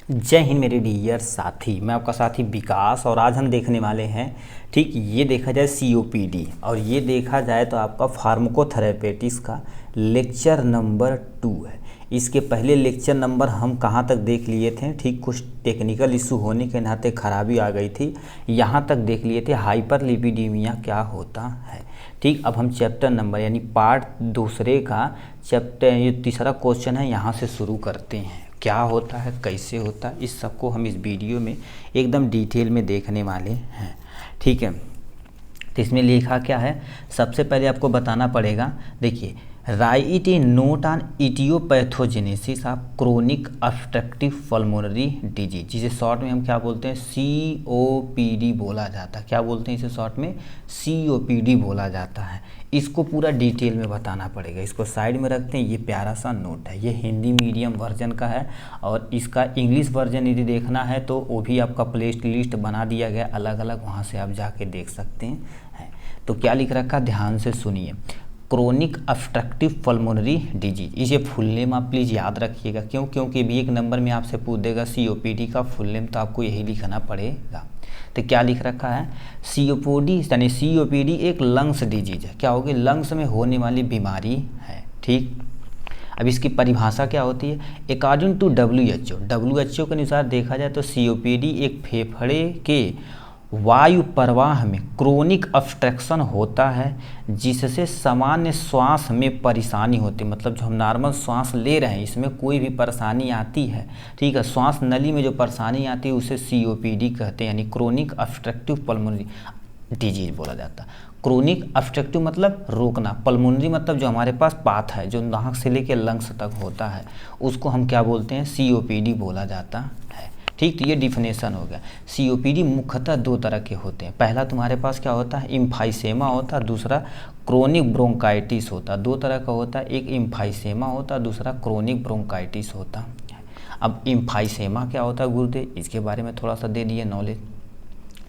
जय हिंद मेरे डियर साथी, मैं आपका साथी विकास। और आज हम देखने वाले हैं, ठीक, ये देखा जाए COPD और ये देखा जाए तो आपका फार्माकोथेरेपेटिक्स का लेक्चर नंबर 2 है। इसके पहले लेक्चर नंबर हम कहाँ तक देख लिए थे, ठीक, कुछ टेक्निकल इशू होने के नाते खराबी आ गई थी, यहाँ तक देख लिए थे हाइपरलिपिडीमिया क्या होता है। ठीक, अब हम चैप्टर नंबर यानी पार्ट दूसरे का चैप्टर, ये तीसरा क्वेश्चन है, यहाँ से शुरू करते हैं। क्या होता है, कैसे होता है, इस सबको हम इस वीडियो में एकदम डिटेल में देखने वाले हैं। ठीक है, तो इसमें लिखा क्या है, सबसे पहले आपको बताना पड़ेगा। देखिए, right A note on aetiopathogenesis of chronic obstructive pulmonary disease, जिसे शॉर्ट में हम क्या बोलते हैं, COPD बोला जाता है। क्या बोलते हैं इसे शॉर्ट में, COPD बोला जाता है। इसको पूरा डिटेल में बताना पड़ेगा। इसको साइड में रखते हैं, ये प्यारा सा नोट है, ये हिंदी मीडियम वर्जन का है और इसका इंग्लिश वर्जन यदि देखना है तो वो भी आपका प्ले लिस्ट बना दिया गया अलग अलग, वहाँ से आप जाके देख सकते हैं। तो क्या लिख रखा, ध्यान से सुनिए, क्रोनिक ऑब्स्ट्रक्टिव पल्मोनरी डिजीज, इसे फुल नेम आप प्लीज़ याद रखिएगा। क्यों? क्योंकि भी एक नंबर में आपसे पूछ देगा COPD का फुल नेम, तो आपको यही लिखना पड़ेगा। तो क्या लिख रखा है, COPD एक लंग्स डिजीज है। क्या होगी, लंग्स में होने वाली बीमारी है। ठीक, अब इसकी परिभाषा क्या होती है, अकॉर्डिंग टू WHO के अनुसार देखा जाए तो COPD एक फेफड़े के वायु प्रवाह में क्रोनिक ऑब्स्ट्रक्शन होता है, जिससे सामान्य श्वास में परेशानी होती है। मतलब जो हम नॉर्मल श्वास ले रहे हैं इसमें कोई भी परेशानी आती है, ठीक है, श्वास नली में जो परेशानी आती है उसे COPD कहते हैं, यानी क्रोनिक ऑब्स्ट्रक्टिव पल्मोनरी डिजीज बोला जाता है। क्रोनिक ऑब्स्ट्रक्टिव मतलब रोकना, पल्मोनरी मतलब जो हमारे पास पाथ है, जो नाक से लेकर लंग्स तक होता है, उसको हम क्या बोलते हैं, COPD बोला जाता है। ठीक, तो ये डिफिनेशन हो गया। COPD मुख्यतः दो तरह के होते हैं। पहला तुम्हारे पास क्या होता है, इम्फाइसेमा होता है, दूसरा क्रोनिक ब्रोंकाइटिस होता है। दो तरह का होता है, एक इम्फाइसेमा होता है, दूसरा क्रोनिक ब्रोंकाइटिस होता है। अब इम्फाइसेमा क्या होता है गुरुदेव, इसके बारे में थोड़ा सा दे दिए नॉलेज।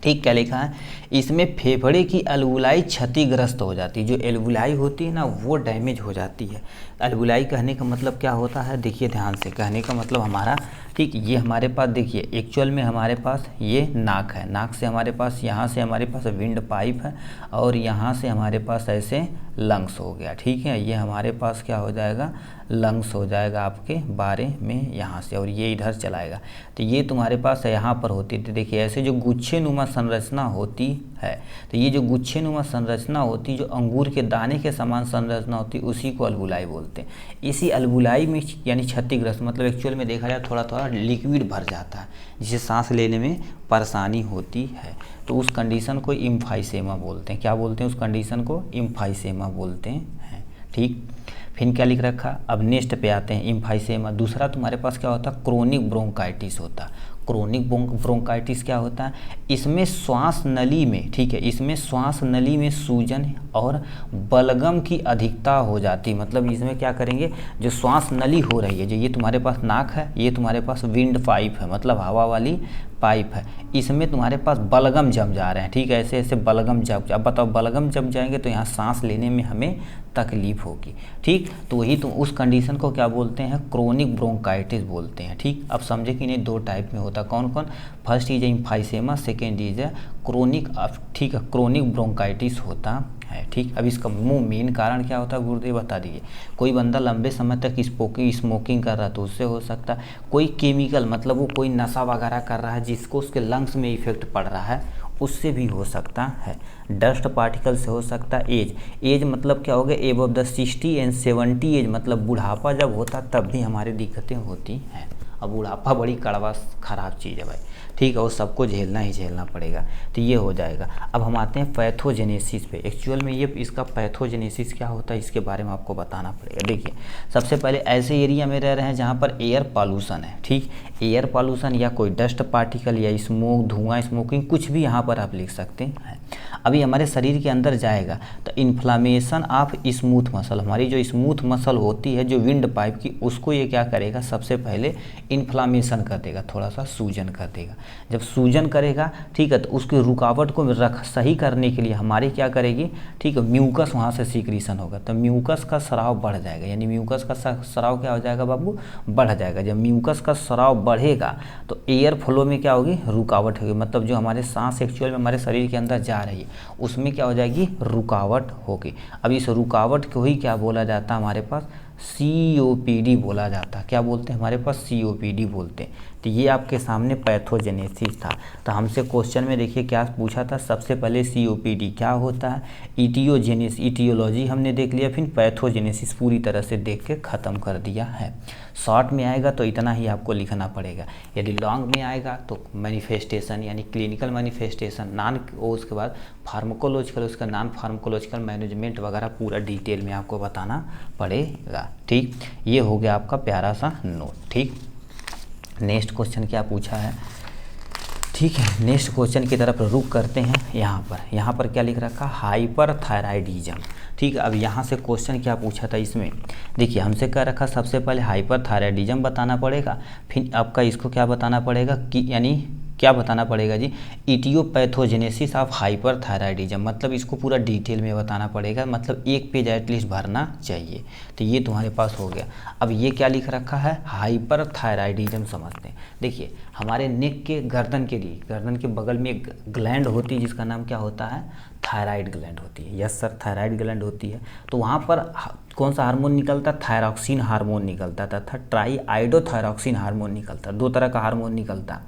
ठीक, क्या लिखा है, इसमें फेफड़े की एल्वुलाई क्षतिग्रस्त हो जाती है। जो एल्वुलाई होती है ना, वो डैमेज हो जाती है। एल्वुलाई कहने का मतलब क्या होता है, देखिए ध्यान से, कहने का मतलब हमारा, ठीक, ये हमारे पास देखिए एक्चुअल में हमारे पास ये नाक है, नाक से हमारे पास, यहाँ से हमारे पास विंड पाइप है और यहाँ से हमारे पास ऐसे लंग्स हो गया। ठीक है, ये हमारे पास क्या हो जाएगा, लंग्स हो जाएगा आपके बारे में यहाँ से, और ये इधर चलाएगा। तो ये तुम्हारे पास यहाँ पर होती है। तो देखिए ऐसे जो गुच्छे नुमा संरचना होती है, तो ये जो गुच्छे नुमा संरचना होती, जो अंगूर के दाने के समान संरचना होती, उसी को अल्वुलाई बोलते हैं। इसी अल्वुलाई में यानी क्षतिग्रस्त मतलब एक्चुअल में देखा जाए थोड़ा थोड़ा लिक्विड भर जाता है, जिससे सांस लेने में परेशानी होती है, तो उस कंडीशन को इम्फाइसेमा बोलते हैं। क्या बोलते हैं उस कंडीशन को, इम्फाइसेमा बोलते हैं। ठीक, फिर क्या लिख रखा, अब नेक्स्ट पे आते हैं, इम्फाइसेमा। दूसरा तुम्हारे पास क्या होता है, क्रोनिक ब्रोंकाइटिस होता है। क्रोनिक ब्रोंकाइटिस क्या होता है, इसमें श्वास नली में, ठीक है, इसमें श्वास नली में सूजन और बलगम की अधिकता हो जाती। मतलब इसमें क्या करेंगे, जो श्वास नली हो रही है, जो ये तुम्हारे पास नाक है, ये तुम्हारे पास विंड पाइप है, मतलब हवा वाली पाइप है, इसमें तुम्हारे पास बलगम जम जा रहे हैं। ठीक है, ऐसे ऐसे बलगम जम, अब बताओ बलगम जम जाएंगे तो यहाँ सांस लेने में हमें तकलीफ होगी। ठीक, तो वही तुम उस कंडीशन को क्या बोलते हैं, क्रोनिक ब्रोंकाइटिस बोलते हैं। ठीक, अब समझे कि नहीं, दो टाइप में होता, कौन कौन, first is emphysema, second is chronic, ठीक है, क्रोनिक ब्रोंकाइटिस होता है। ठीक, अब इसका मेन कारण क्या होता है गुरुदेव बता दीजिए। कोई बंदा लंबे समय तक स्मोकिंग कर रहा है तो उससे हो सकता है, कोई केमिकल मतलब वो कोई नशा वगैरह कर रहा है जिसको उसके लंग्स में इफेक्ट पड़ रहा है, उससे भी हो सकता है। डस्ट पार्टिकल से हो सकता है। एज मतलब क्या हो गया, एबव द 60 एंड 70 एज, मतलब बुढ़ापा जब होता तब भी हमारी दिक्कतें होती हैं। अब बुढ़ापा बड़ी कड़वा ख़राब चीज़ है भाई, ठीक है, वो सबको झेलना ही झेलना पड़ेगा। तो ये हो जाएगा। अब हम आते हैं पैथोजेनेसिस पे। एक्चुअल में ये इसका पैथोजेनेसिस क्या होता है, इसके बारे में आपको बताना पड़ेगा। देखिए, सबसे पहले ऐसे एरिया में रह रहे हैं जहाँ पर एयर पॉल्यूशन है। ठीक, एयर पॉल्यूशन या कोई डस्ट पार्टिकल या स्मोक, धुआं, स्मोकिंग, कुछ भी यहाँ पर आप लिख सकते हैं। अभी हमारे शरीर के अंदर जाएगा तो इन्फ्लामेशन ऑफ स्मूथ मसल, हमारी जो स्मूथ मसल होती है जो विंड पाइप की, उसको ये क्या करेगा, सबसे पहले इन्फ्लामेशन कर देगा, थोड़ा सा सूजन कर देगा। जब सूजन करेगा, ठीक है, तो उसकी रुकावट को सही करने के लिए हमारी क्या करेगी, ठीक है, म्यूकस वहाँ से सीक्रेशन होगा, तो म्यूकस का स्राव बढ़ जाएगा, यानी म्यूकस का स्राव क्या हो जाएगा बाबू, बढ़ जाएगा। जब म्यूकस का स्राव बढ़ेगा तो एयर फ्लो में क्या होगी, रुकावट होगी, मतलब जो हमारे सांस एक्चुअल में हमारे शरीर के अंदर जा रही है उसमें क्या हो जाएगी, रुकावट होगी। अब इस रुकावट को ही क्या बोला जाता है हमारे पास, COPD बोला जाता है। क्या बोलते हैं हमारे पास, COPD बोलते हैं। तो ये आपके सामने पैथोजेनेसिस था। तो हमसे क्वेश्चन में देखिए क्या पूछा था, सबसे पहले COPD क्या होता है, ईटियोलॉजी हमने देख लिया, फिर पैथोजेनेसिस पूरी तरह से देख के ख़त्म कर दिया है। शॉर्ट में आएगा तो इतना ही आपको लिखना पड़ेगा, यदि लॉन्ग में आएगा तो मैनिफेस्टेशन यानी क्लिनिकल मैनिफेस्टेशन, उसके बाद फार्माकोलॉजिकल, उसका नॉन फार्माकोलॉजिकल, मैनेजमेंट वगैरह पूरा डिटेल में आपको बताना पड़ेगा। ठीक, ये हो गया आपका प्यारा सा नोट। ठीक, नेक्स्ट क्वेश्चन क्या पूछा है, ठीक है, नेक्स्ट क्वेश्चन की तरफ रुक करते हैं। यहाँ पर क्या लिख रखा, हाइपरथायराइडिज्म। ठीक है, अब यहाँ से क्वेश्चन क्या पूछा था इसमें, देखिए हमसे क्या रखा, सबसे पहले हाइपरथायराइडिज्म बताना पड़ेगा, फिर आपका इसको क्या बताना पड़ेगा कि यानी क्या बताना पड़ेगा जी, इटियोपैथोजेनेसिस ऑफ हाइपरथायराइडिज्म, मतलब इसको पूरा डिटेल में बताना पड़ेगा, मतलब एक पेज एटलीस्ट भरना चाहिए। तो ये तुम्हारे पास हो गया। अब ये क्या लिख रखा है, हाइपरथायराइडिज्म समझते हैं। देखिए हमारे नेक के गर्दन के लिए, गर्दन के बगल में एक ग्लैंड होती है जिसका नाम क्या होता है, थायराइड ग्लैंड होती है। यस सर, थायराइड ग्लैंड होती है। तो वहाँ पर कौन सा हार्मोन निकलता, थायरॉक्सिन हार्मोन निकलता तथा ट्राईआइडोथायरॉक्सिन हार्मोन निकलता, दो तरह का हार्मोन निकलता।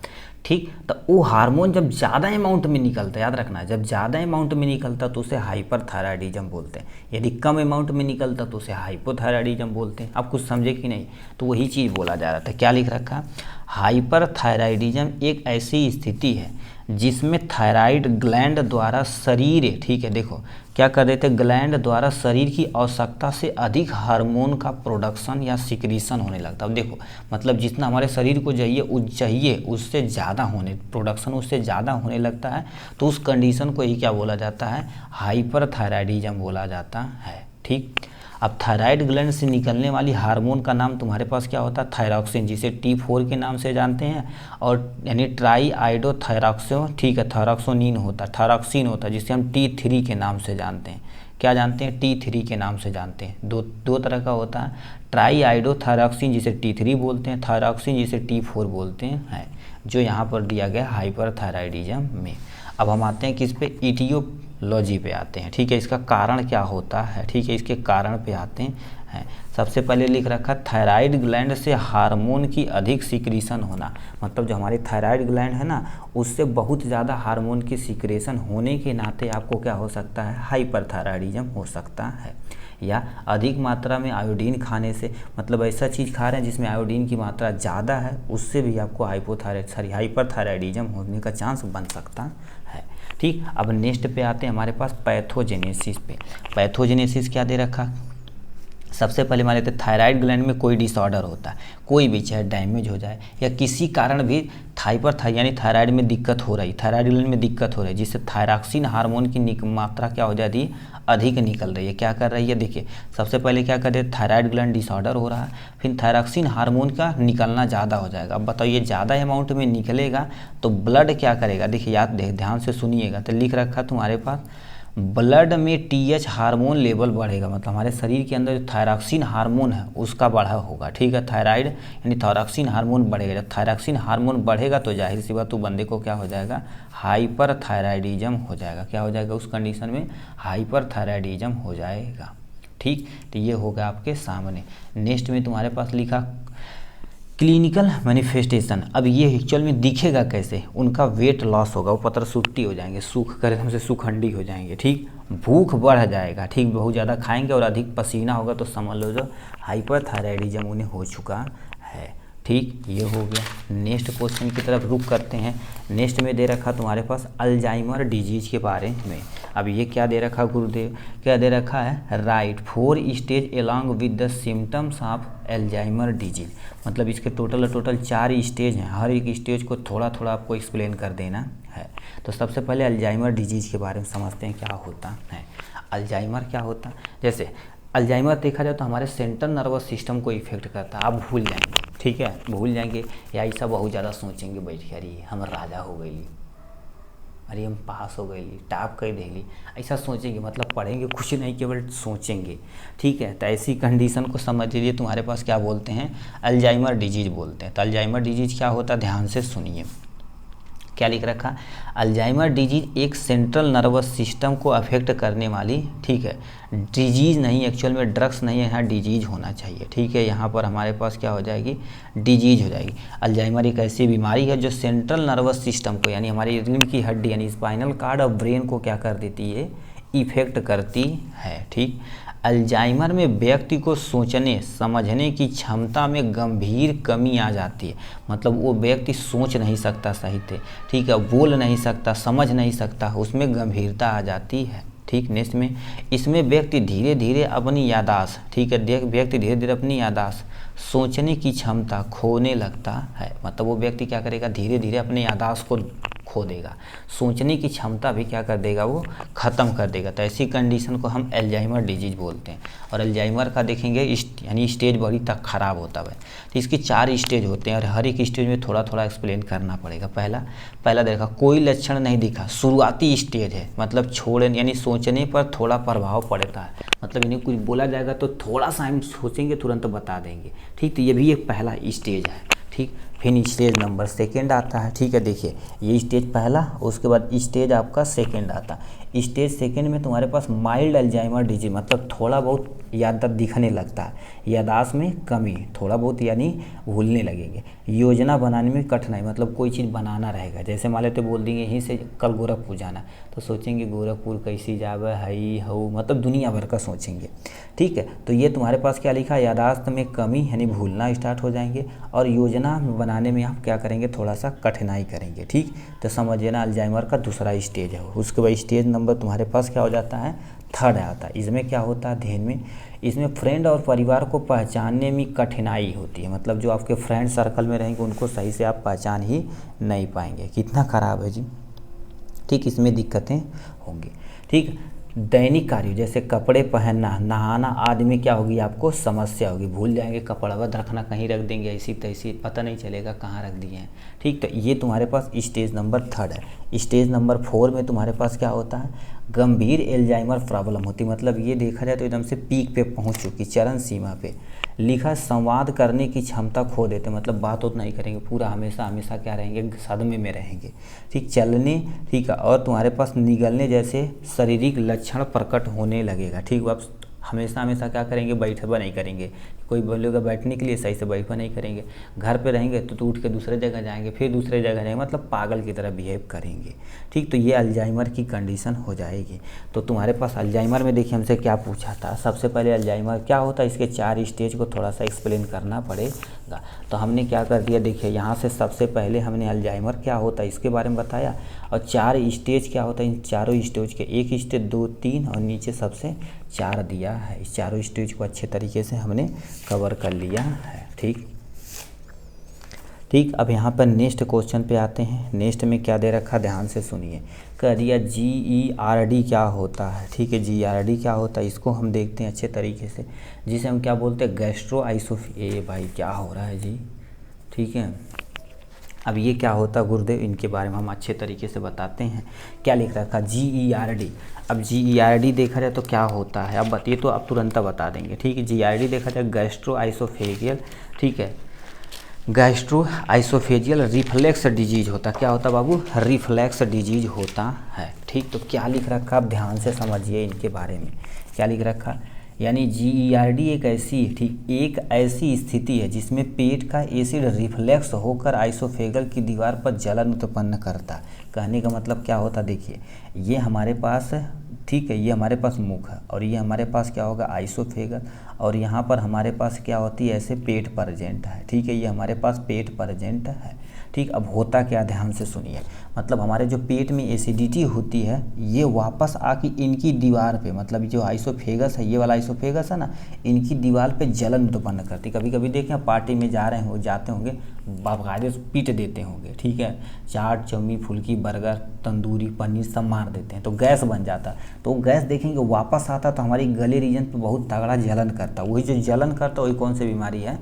ठीक, तो वो हार्मोन जब ज़्यादा अमाउंट में निकलता, याद रखना, जब ज़्यादा अमाउंट में निकलता तो उसे हाइपरथायराइडिज्म बोलते हैं, यदि कम अमाउंट में निकलता तो उसे हाइपोथायराइडिज्म बोलते हैं। आप कुछ समझे कि नहीं, तो वही चीज़ बोला जा रहा था। क्या लिख रखा, हाइपरथायराइडिज्म एक ऐसी स्थिति है जिसमें थायराइड ग्लैंड द्वारा शरीर, ठीक है, देखो क्या कर देते, ग्लैंड द्वारा शरीर की आवश्यकता से अधिक हार्मोन का प्रोडक्शन या सिक्रीशन होने लगता है। अब देखो मतलब जितना हमारे शरीर को चाहिए उससे ज़्यादा होने, प्रोडक्शन उससे ज़्यादा होने लगता है, तो उस कंडीशन को ही क्या बोला जाता है, हाइपरथायराइडिज्म बोला जाता है। ठीक, अब थायराइड ग्लैंड से निकलने वाली हार्मोन का नाम तुम्हारे पास क्या होता है, थायरॉक्सिन, जिसे T4 के नाम से जानते हैं, और यानी ट्राईआइडोथायरॉक्सिन, ठीक है, थायरॉक्सिन होता है जिसे हम T3 के नाम से जानते हैं। क्या जानते हैं, T3 के नाम से जानते हैं। दो तरह का होता है, ट्राईआइडोथायरॉक्सिन जिसे T3 बोलते हैं, थायरॉक्सिन जिसे T4 बोलते हैं, जो यहाँ पर दिया गया हाइपरथायराइडिज्म में। अब हम आते हैं किस पे, इटियोलॉजी पे आते हैं। ठीक है, इसका कारण क्या होता है, ठीक है, इसके कारण पे आते हैं। सबसे पहले लिख रखा, थायराइड ग्लैंड से हार्मोन की अधिक सिक्रीशन होना, मतलब जो हमारी थायराइड ग्लैंड है ना, उससे बहुत ज़्यादा हार्मोन की सिक्रेशन होने के नाते आपको क्या हो सकता है, हाइपरथायराइडिज्म हो सकता है। या अधिक मात्रा में आयोडीन खाने से, मतलब ऐसा चीज़ खा रहे हैं जिसमें आयोडीन की मात्रा ज़्यादा है, उससे भी आपको हाइपरथायराइडिज्म होने का चांस बन सकता है। ठीक, अब नेक्स्ट पे आते हैं हमारे पास पैथोजेनेसिस पे। पैथोजेनेसिस क्या दे रखा, सबसे पहले मान लेते हैं थायराइड ग्लैंड में कोई डिसऑर्डर होता है, कोई भी, चाहे डैमेज हो जाए या किसी कारण भी यानी थायराइड में दिक्कत हो रही, थायराइड ग्लैंड में दिक्कत हो रही है, जिससे थायरॉक्सिन हार्मोन की मात्रा क्या हो जाती है, अधिक निकल रही है। क्या कर रही है, देखिए सबसे पहले क्या कर रहे, थायराइड ग्लैंड डिसऑर्डर हो रहा है, फिर थायरॉक्सिन हार्मोन का निकलना ज़्यादा हो जाएगा। अब बताइए ज़्यादा अमाउंट में निकलेगा तो ब्लड क्या करेगा, देखिए ध्यान से सुनिएगा, तो लिख रखा तुम्हारे पास, ब्लड में TH हार्मोन लेवल बढ़ेगा, मतलब हमारे शरीर के अंदर जो थायरॉक्सिन हार्मोन है उसका बढ़ा होगा। ठीक है, थायराइड यानी थायरॉक्सिन हार्मोन बढ़ेगा, जब थायरॉक्सिन हार्मोन बढ़ेगा तो जाहिर सी बात, तो बंदे को क्या हो जाएगा, हाइपरथायराइडिज्म हो जाएगा। क्या हो जाएगा, उस कंडीशन में हाइपरथायराइडिज्म हो जाएगा। ठीक, तो ये होगा आपके सामने। नेक्स्ट में तुम्हारे पास लिखा क्लिनिकल मैनिफेस्टेशन। अब ये एक्चुअल में दिखेगा कैसे, उनका वेट लॉस होगा, वो पत्र सूखती हो जाएंगे, सूख कर हमसे सुखंडी हो जाएंगे। ठीक, भूख बढ़ जाएगा, ठीक, बहुत ज़्यादा खाएंगे और अधिक पसीना होगा, तो समझ लो जो हाइपरथायराइडिज्म उन्हें हो चुका है। ठीक, ये हो गया। नेक्स्ट क्वेश्चन की तरफ रुक करते हैं। नेक्स्ट में दे रखा तुम्हारे पास अल्जाइमर डिजीज के बारे में। अब ये क्या दे रखा गुरुदेव, क्या दे रखा है, right 4 stage along with the symptoms of Alzheimer disease. मतलब इसके टोटल 4 स्टेज हैं, हर एक स्टेज को थोड़ा थोड़ा आपको एक्सप्लेन कर देना है। तो सबसे पहले अल्जाइमर डिजीज के बारे में समझते हैं क्या होता है। अल्जाइमर क्या होता है, जैसे अल्जाइमर देखा जाए तो हमारे सेंट्रल नर्वस सिस्टम को इफेक्ट करता है। आप भूल जाएंगे, ठीक है, भूल जाएंगे या ऐसा बहुत ज़्यादा सोचेंगे बैठ के, अरे हम राजा हो गई, अरे हम पास हो गई, टॉप कर देली, ऐसा सोचेंगे। मतलब पढ़ेंगे कुछ नहीं, केवल सोचेंगे, ठीक है। तो ऐसी कंडीशन को समझ लीजिए तुम्हारे पास क्या बोलते हैं, अल्जाइमर डिजीज बोलते हैं। तो अल्जाइमर डिजीज क्या होता है, ध्यान से सुनिए क्या लिख रखा, अल्जाइमर डिजीज एक सेंट्रल नर्वस सिस्टम को अफेक्ट करने वाली, ठीक है, डिजीज नहीं, एक्चुअल में ड्रग्स नहीं है, यहाँ डिजीज होना चाहिए, ठीक है। यहाँ पर हमारे पास क्या हो जाएगी, डिजीज हो जाएगी। अल्जाइमर एक ऐसी बीमारी है जो सेंट्रल नर्वस सिस्टम को, यानी हमारी रीढ़ की हड्डी यानी स्पाइनल कार्ड और ब्रेन को क्या कर देती है, इफेक्ट करती है, ठीक। अल्जाइमर में व्यक्ति को सोचने समझने की क्षमता में गंभीर कमी आ जाती है। मतलब वो व्यक्ति सोच नहीं सकता सही से, ठीक है, बोल नहीं सकता, समझ नहीं सकता, उसमें गंभीरता आ जाती है, ठीक। नेक्स्ट में इसमें व्यक्ति धीरे धीरे अपनी याददाश्त, ठीक है, व्यक्ति धीरे धीरे अपनी याददाश्त, सोचने की क्षमता खोने लगता है। मतलब वो व्यक्ति क्या करेगा, धीरे धीरे अपने याददाश्त को खो देगा, सोचने की क्षमता भी क्या कर देगा, वो ख़त्म कर देगा। तो ऐसी कंडीशन को हम अल्जाइमर डिजीज बोलते हैं। और अल्जाइमर का देखेंगे यानी स्टेज बड़ी तक ख़राब होता है। तो इसके 4 स्टेज होते हैं और हर एक स्टेज में थोड़ा थोड़ा एक्सप्लेन करना पड़ेगा। पहला देखा, कोई लक्षण नहीं दिखा, शुरुआती स्टेज है, मतलब छोड़ने यानी सोचने पर थोड़ा प्रभाव पड़ता है। मतलब इन्हें कुछ बोला जाएगा तो थोड़ा सा हम सोचेंगे, तुरंत बता देंगे, ठीक। तो ये भी एक पहला स्टेज है, ठीक। फिर स्टेज नंबर 2 आता है, ठीक है। देखिए ये स्टेज पहला, उसके बाद स्टेज आपका 2 आता है। स्टेज 2 में तुम्हारे पास माइल्ड अल्जाइमर डिजीज, मतलब थोड़ा बहुत याददाश्त दिखने लगता है, याददाश्त में कमी, थोड़ा बहुत यानी भूलने लगेंगे। योजना बनाने में कठिनाई, मतलब कोई चीज़ बनाना रहेगा, जैसे मान लेते बोल देंगे यहीं से कल गोरखपुर जाना, तो सोचेंगे गोरखपुर कैसी जावे हई हो, मतलब दुनिया भर का सोचेंगे, ठीक है। तो ये तुम्हारे पास क्या लिखा, याददाश्त में कमी यानी भूलना स्टार्ट हो जाएंगे, और योजना बनाने में आप क्या करेंगे, थोड़ा सा कठिनाई करेंगे, ठीक। तो समझिए ना अल्जाइमर का दूसरा स्टेज है। उसके बाद स्टेज नंबर तुम्हारे पास क्या हो जाता है, 3 आता है। इसमें क्या होता है, ध्यान में, इसमें फ्रेंड और परिवार को पहचानने में कठिनाई होती है। मतलब जो आपके फ्रेंड सर्कल में रहेंगे उनको सही से आप पहचान ही नहीं पाएंगे। कितना ख़राब है जी, ठीक। इसमें दिक्कतें होंगी, ठीक। दैनिक कार्य जैसे कपड़े पहनना, नहाना आदि में क्या होगी, आपको समस्या होगी, भूल जाएंगे, कपड़ा वध रखना कहीं रख देंगे ऐसी तैसी, पता नहीं चलेगा कहाँ रख दिए हैं, ठीक। तो ये तुम्हारे पास स्टेज नंबर 3 है। स्टेज नंबर 4 में तुम्हारे पास क्या होता है, गंभीर अल्जाइमर प्रॉब्लम होती है। मतलब ये देखा जाए तो एकदम से पीक पे पहुंच चुकी, चरम सीमा पे। लिखा, संवाद करने की क्षमता खो देते, मतलब बात उतना नहीं करेंगे, पूरा हमेशा क्या रहेंगे, सदमे में रहेंगे, ठीक। चलने, ठीक है, और तुम्हारे पास निगलने जैसे शारीरिक लक्षण प्रकट होने लगेगा, ठीक। आप हमेशा क्या करेंगे, बैठा नहीं करेंगे, कोई बोलेगा बैठने के लिए सही से बैठा नहीं करेंगे, घर पे रहेंगे तो उठ के दूसरे जगह जाएंगे, फिर दूसरे जगह जाएंगे, मतलब पागल की तरह बिहेव करेंगे, ठीक। तो ये अल्जाइमर की कंडीशन हो जाएगी। तो तुम्हारे पास अल्जाइमर में देखिए हमसे क्या पूछा था, सबसे पहले अल्जाइमर क्या होता है, इसके 4 स्टेज को थोड़ा सा एक्सप्लेन करना पड़ेगा। तो हमने क्या कर दिया, देखिए यहाँ से सबसे पहले हमने अल्जाइमर क्या होता है इसके बारे में बताया, और 4 स्टेज क्या होता है, इन चारों स्टेज के, एक स्टेज 2 3 और नीचे सबसे 4 दिया है। इस चारों स्टेज को अच्छे तरीके से हमने कवर कर लिया है, ठीक। ठीक, अब यहाँ पर नेक्स्ट क्वेश्चन पे आते हैं। नेक्स्ट में क्या दे रखा, ध्यान से सुनिए। कह दिया GERD क्या होता है, ठीक है। GERD क्या होता है इसको हम देखते हैं अच्छे तरीके से, जिसे हम क्या बोलते हैं, गैस्ट्रो आइसोफेजिया। भाई क्या हो रहा है जी, ठीक है। अब ये क्या होता है गुरुदेव, इनके बारे में हम अच्छे तरीके से बताते हैं। क्या लिख रखा, GERD। अब GERD देखा जाए तो क्या होता है, अब बताइए, तो अब तुरंत बता देंगे, ठीक है। GERD देखा जाए गैस्ट्रो आइसोफेजियल, ठीक है, गैस्ट्रो आइसोफेजियल रिफ्लेक्स डिजीज होता। क्या होता बाबू, रिफ्लेक्स डिजीज होता है, ठीक। तो क्या लिख रखा, आप ध्यान से समझिए इनके बारे में। क्या लिख रखा, यानी GERD एक ऐसी स्थिति है जिसमें पेट का एसिड रिफ्लेक्स होकर आइसोफेगल की दीवार पर जलन उत्पन्न करता है। कहने का मतलब क्या होता, देखिए ये हमारे पास ठीक है, ये हमारे पास मुख है और ये हमारे पास क्या होगा आइसोफेगस, और यहाँ पर हमारे पास क्या होती है ऐसे पेट प्रेजेंट है। ठीक है, ये हमारे पास पेट प्रेजेंट है। ठीक, अब होता क्या, ध्यान से सुनिए, मतलब हमारे जो पेट में एसिडिटी होती है ये वापस आके इनकी दीवार पे, मतलब जो आइसोफेगस है, ये वाला आइसोफेगस है ना, इनकी दीवार पे जलन उत्पन्न करती। कभी कभी देखें पार्टी में जा रहे हो, जाते होंगे, बाकायदे पीट देते होंगे। ठीक है, चाट चाउमीन फुल्की बर्गर तंदूरी पनीर सब मार देते हैं तो गैस बन जाता है। तो गैस देखेंगे वापस आता तो हमारी गले रीजन पे बहुत तगड़ा जलन करता है। वही जो जलन करता है वही कौन सी बीमारी है,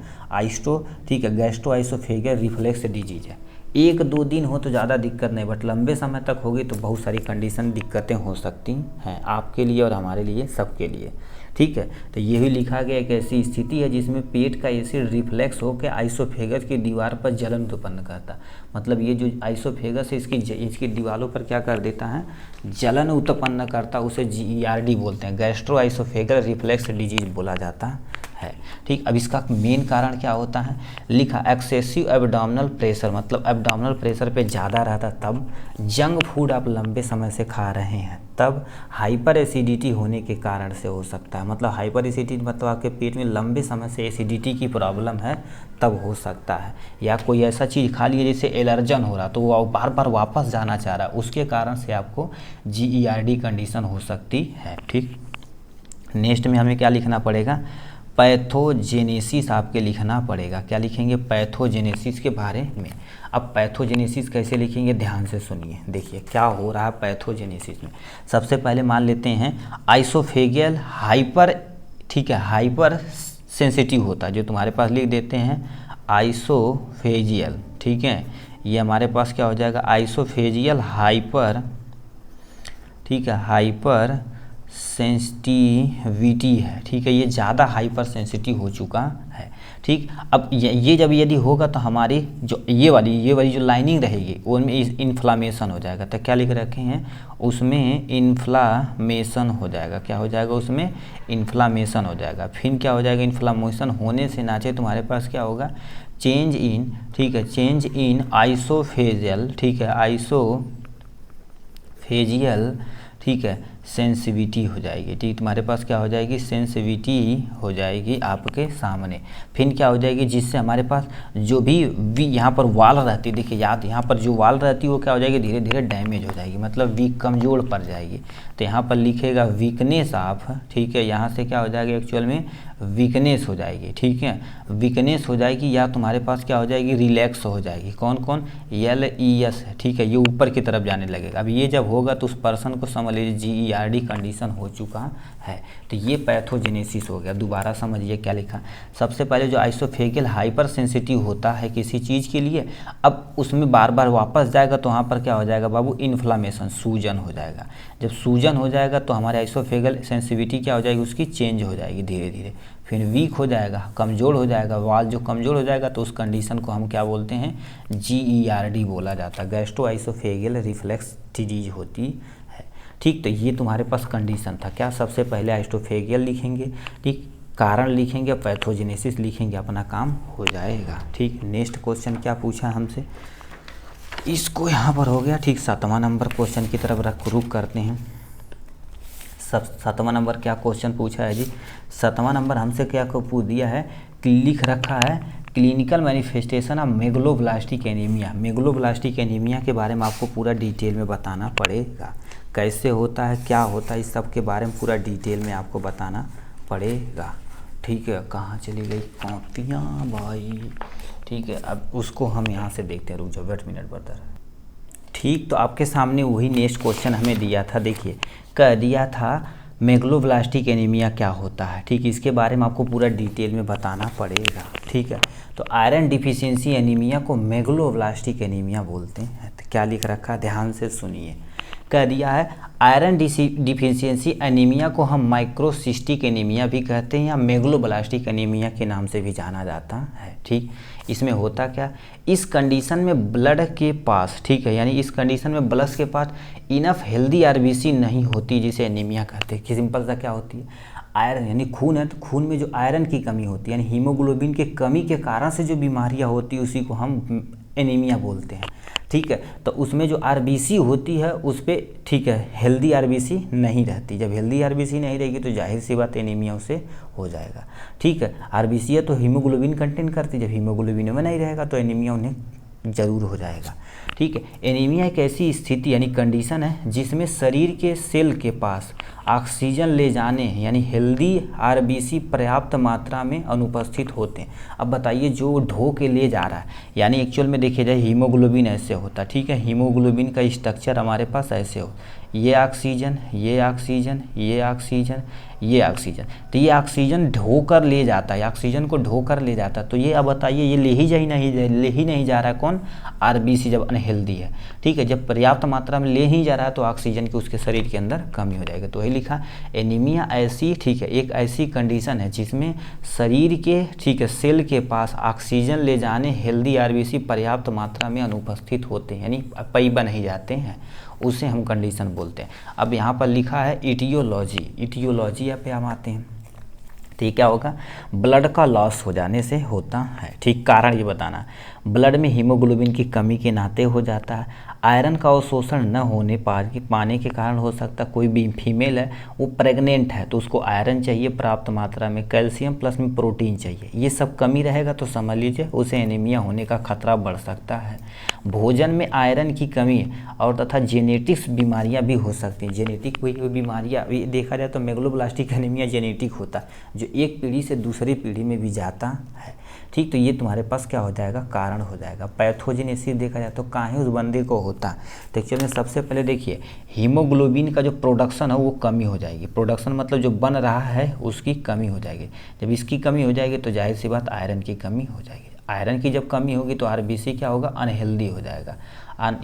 ठीक है, गैस्ट्रो आइसोफेगल रिफ्लेक्स डिजीज है। 1-2 दिन हो तो ज़्यादा दिक्कत नहीं, बट लंबे समय तक होगी तो बहुत सारी कंडीशन दिक्कतें हो सकती हैं आपके लिए और हमारे लिए, सबके लिए। ठीक है, तो ये भी लिखा गया एक ऐसी स्थिति है जिसमें पेट का एसिड रिफ्लेक्स होकर आइसोफेगस की दीवार पर जलन उत्पन्न करता। मतलब ये जो आइसोफेगस है इसकी दीवारों पर क्या कर देता है, जलन उत्पन्न करता। उसे GERD बोलते हैं, गैस्ट्रो आइसोफेगल रिफ्लेक्स डिजीज बोला जाता है। ठीक, अब इसका मेन कारण क्या होता है, लिखा एक्सेसिव एब्डोमिनल प्रेशर, मतलब एब्डोमिनल प्रेशर पे ज़्यादा रहता तब, जंक फूड आप लंबे समय से खा रहे हैं तब, हाइपर एसिडिटी होने के कारण से हो सकता है। मतलब हाइपर एसिडिटी मतलब आपके पेट में लंबे समय से एसिडिटी की प्रॉब्लम है तब हो सकता है, या कोई ऐसा चीज़ खा लिए जैसे एलर्जन हो रहा तो वो बार बार वापस जाना चाह रहा है, उसके कारण से आपको GERD कंडीशन हो सकती है। ठीक, नेक्स्ट में हमें क्या लिखना पड़ेगा, पैथोजेनेसिस आपके लिखना पड़ेगा। क्या लिखेंगे, पैथोजेनेसिस के बारे में। अब पैथोजेनेसिस कैसे लिखेंगे, ध्यान से सुनिए, देखिए क्या हो रहा है पैथोजेनेसिस में। सबसे पहले मान लेते हैं आइसोफेगियल हाइपर, ठीक है, हाइपर सेंसिटिव होता है, जो तुम्हारे पास लिख देते हैं आइसोफेजियल। ठीक है, ये हमारे पास क्या हो जाएगा आइसोफेजियल हाइपर, ठीक है, हाइपर सेंसिटिविटी है। ठीक है, ये ज़्यादा हाइपर सेंसिटिव हो चुका है। ठीक, अब ये जब यदि होगा तो हमारी जो ये वाली जो लाइनिंग रहेगी उनमें इन्फ्लामेशन हो जाएगा। तो क्या लिख रखे हैं उसमें, इन्फ्लामेशन हो जाएगा। क्या हो जाएगा उसमें, इन्फ्लामेशन हो जाएगा। फिर क्या हो जाएगा, इन्फ्लामेशन होने से नाचे तुम्हारे पास क्या होगा, चेंज इन, ठीक है, चेंज इन आइसोफेजियल, ठीक है, आइसोफेजियल, ठीक है, सेंसिटिविटी हो जाएगी। ठीक, तुम्हारे पास क्या हो जाएगी, सेंसिटिविटी हो जाएगी आपके सामने। फिर क्या हो जाएगी, जिससे हमारे पास जो भी यहाँ पर वाल रहती है, देखिए याद, यहाँ पर जो वाल रहती है वो क्या हो जाएगी, धीरे धीरे डैमेज हो जाएगी, मतलब वीक, कमज़ोर पड़ जाएगी। तो यहाँ पर लिखेगा वीकनेस ऑफ, ठीक है, यहाँ से क्या हो जाएगा एक्चुअल में वीकनेस हो जाएगी। ठीक है, वीकनेस हो जाएगी, या तुम्हारे पास क्या हो जाएगी, रिलैक्स हो जाएगी। कौन कौन, LES है। ठीक है, ये ऊपर की तरफ जाने लगेगा। अब ये जब होगा तो उस पर्सन को समझ लीजिए GERD कंडीशन हो चुका है। तो ये पैथोजेनेसिस हो गया। दोबारा समझिए क्या लिखा, सबसे पहले जो आइसोफेगियल हाइपर सेंसिटिव होता है किसी चीज़ के लिए, अब उसमें बार बार वापस जाएगा तो वहाँ पर क्या हो जाएगा बाबू, इन्फ्लामेशन, सूजन हो जाएगा। जब सूजन हो जाएगा तो हमारे आइसोफेगियल सेंसिटिविटी क्या हो जाएगी, उसकी चेंज हो जाएगी धीरे धीरे। फिर वीक हो जाएगा, कमज़ोर हो जाएगा, वाल जो कमज़ोर हो जाएगा तो उस कंडीशन को हम क्या बोलते हैं, GERD बोला जाता है, गैस्ट्रो आइसोफेगियल रिफ्लेक्स डिजीज होती है। ठीक, तो ये तुम्हारे पास कंडीशन था। क्या, सबसे पहले आइसोफेगियल लिखेंगे, ठीक, कारण लिखेंगे, पैथोजेनेसिस लिखेंगे, अपना काम हो जाएगा। ठीक, नेक्स्ट क्वेश्चन क्या पूछा हमसे, इसको यहाँ पर हो गया। ठीक, 7वां नंबर क्वेश्चन की तरफ रुक करते हैं। 7वां नंबर क्या क्वेश्चन पूछा है जी, 7वां नंबर हमसे क्या को पूछ दिया है, लिख रखा है clinical manifestation of megaloblastic anaemia. Megaloblastic anaemia के बारे में आपको पूरा डिटेल में बताना पड़ेगा, कैसे होता है, क्या होता है, इस सब के बारे में पूरा डिटेल में आपको बताना पड़ेगा। ठीक है, कहाँ चली गई कॉपियाँ भाई। ठीक है, अब उसको हम यहाँ से देखते हैं, रुक जाओ, वेट मिनट ब्रदर। ठीक, तो आपके सामने वही नेक्स्ट क्वेश्चन हमें दिया था, देखिए कह दिया था मेगलोब्लास्टिक एनीमिया क्या होता है। ठीक, इसके बारे में आपको पूरा डिटेल में बताना पड़ेगा। ठीक है, तो आयरन डिफिशियंसी एनीमिया को मेगलोब्लास्टिक एनीमिया बोलते हैं। तो क्या लिख रखा, ध्यान से सुनिए, कह दिया है आयरन डिफिशियंसी एनीमिया को हम माइक्रोसिस्टिक एनीमिया भी कहते हैं या मेगलोब्लास्टिक एनीमिया के नाम से भी जाना जाता है। ठीक, इसमें होता क्या, इस कंडीशन में ब्लड के पास, ठीक है, यानी इस कंडीशन में ब्लड के पास इनफ हेल्दी RBC नहीं होती, जिसे एनीमिया कहते हैं। कि सिंपल सा क्या होती है, आयरन, यानी खून है तो खून में जो आयरन की कमी होती है, यानी हीमोग्लोबिन के कमी के कारण से जो बीमारियाँ होती है उसी को हम एनीमिया बोलते हैं। ठीक है। तो उसमें जो आरबीसी होती है उस पर, ठीक है, हेल्दी आरबीसी नहीं रहती। जब हेल्दी आरबीसी नहीं रहेगी तो जाहिर सी बात एनीमिया उसे हो जाएगा। ठीक है, आरबीसी है तो हीमोग्लोबिन कंटेन करती, जब हीमोग्लोबिन में नहीं रहेगा तो एनीमिया उन्हें जरूर हो जाएगा। ठीक है, एनीमिया एक ऐसी स्थिति यानी कंडीशन है जिसमें शरीर के सेल के पास ऑक्सीजन ले जाने यानी हेल्दी आरबीसी पर्याप्त मात्रा में अनुपस्थित होते हैं। अब बताइए, जो ढो के ले जा रहा है, यानी एक्चुअल में देखिए जाए हीमोग्लोबिन ऐसे होता है। ठीक है, हीमोग्लोबिन का स्ट्रक्चर हमारे पास ऐसे हो, ये ऑक्सीजन, ये ऑक्सीजन, ये ऑक्सीजन, ये ऑक्सीजन, तो ये ऑक्सीजन ढो कर ले जाता है, ऑक्सीजन को ढो कर ले जाता है। तो ये अब बताइए, ये ले ही नहीं जा रहा है कौन, आरबीसी, जब अनहेल्दी है। ठीक है, जब पर्याप्त मात्रा में ले ही जा रहा है तो ऑक्सीजन की उसके शरीर के अंदर कमी हो जाएगी। तो वही लिखा, एनीमिया ऐसी, ठीक है, एक ऐसी कंडीशन है जिसमें शरीर के, ठीक है, सेल के पास ऑक्सीजन ले जाने हेल्दी आरबीसी पर्याप्त मात्रा में अनुपस्थित होते हैं, यानी पैबा नहीं जाते हैं, उसे हम कंडीशन बोलते हैं। अब यहाँ पर लिखा है इटियोलॉजी, इटियोलॉजी पे हम आते हैं। तो ये क्या होगा, ब्लड का लॉस हो जाने से होता है। ठीक, कारण ये बताना, ब्लड में हीमोग्लोबिन की कमी के नाते हो जाता है। आयरन का अवशोषण न होने पाने के कारण हो सकता है। कोई भी फीमेल है वो प्रेग्नेंट है तो उसको आयरन चाहिए पर्याप्त मात्रा में, कैल्शियम प्लस में प्रोटीन चाहिए, ये सब कमी रहेगा तो समझ लीजिए उसे एनीमिया होने का खतरा बढ़ सकता है। भोजन में आयरन की कमी और तथा जेनेटिक्स बीमारियां भी हो सकती हैं। जेनेटिक कोई बीमारियां देखा जाए तो मेगलोब्लास्टिक एनीमिया जेनेटिक होता है, जो एक पीढ़ी से दूसरी पीढ़ी में भी जाता है। ठीक, तो ये तुम्हारे पास क्या हो जाएगा, कारण हो जाएगा। पैथोजेनेसिस देखा जाए तो काहे उस बंदे को होता है, तो एक्चुअली में सबसे पहले देखिए हीमोग्लोबिन का जो प्रोडक्शन है वो कमी हो जाएगी। प्रोडक्शन मतलब जो बन रहा है उसकी कमी हो जाएगी। जब इसकी कमी हो जाएगी तो जाहिर सी बात आयरन की कमी हो जाएगी। आयरन की जब कमी होगी तो आरबीसी क्या होगा, अनहेल्दी हो जाएगा,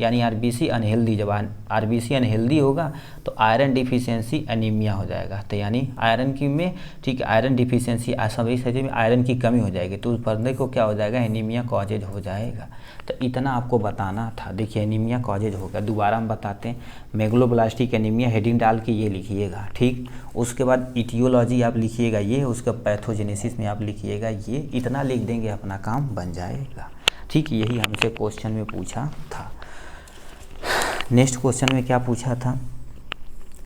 यानी आरबीसी अनहेल्दी। जब आरबीसी अनहेल्दी होगा तो आयरन डिफिशियंसी एनीमिया हो जाएगा। तो यानी आयरन की में, ठीक है, आयरन डिफिशियंसी सभी सही में आयरन की कमी हो जाएगी तो उस बंदे को क्या हो जाएगा, एनीमिया कॉजेज हो जाएगा। तो इतना आपको बताना था। देखिए एनीमिया कॉजेज होगा, दोबारा हम बताते हैं। मेगलोब्लास्टिक एनीमिया हेडिंग डाल के ये लिखिएगा। ठीक, उसके बाद इटियोलॉजी आप लिखिएगा ये, उसका पैथोजेनेसिस में आप लिखिएगा ये, इतना लिख देंगे अपना काम बन जाएगा। ठीक, यही हमसे क्वेश्चन में पूछा था। नेक्स्ट क्वेश्चन में क्या पूछा था,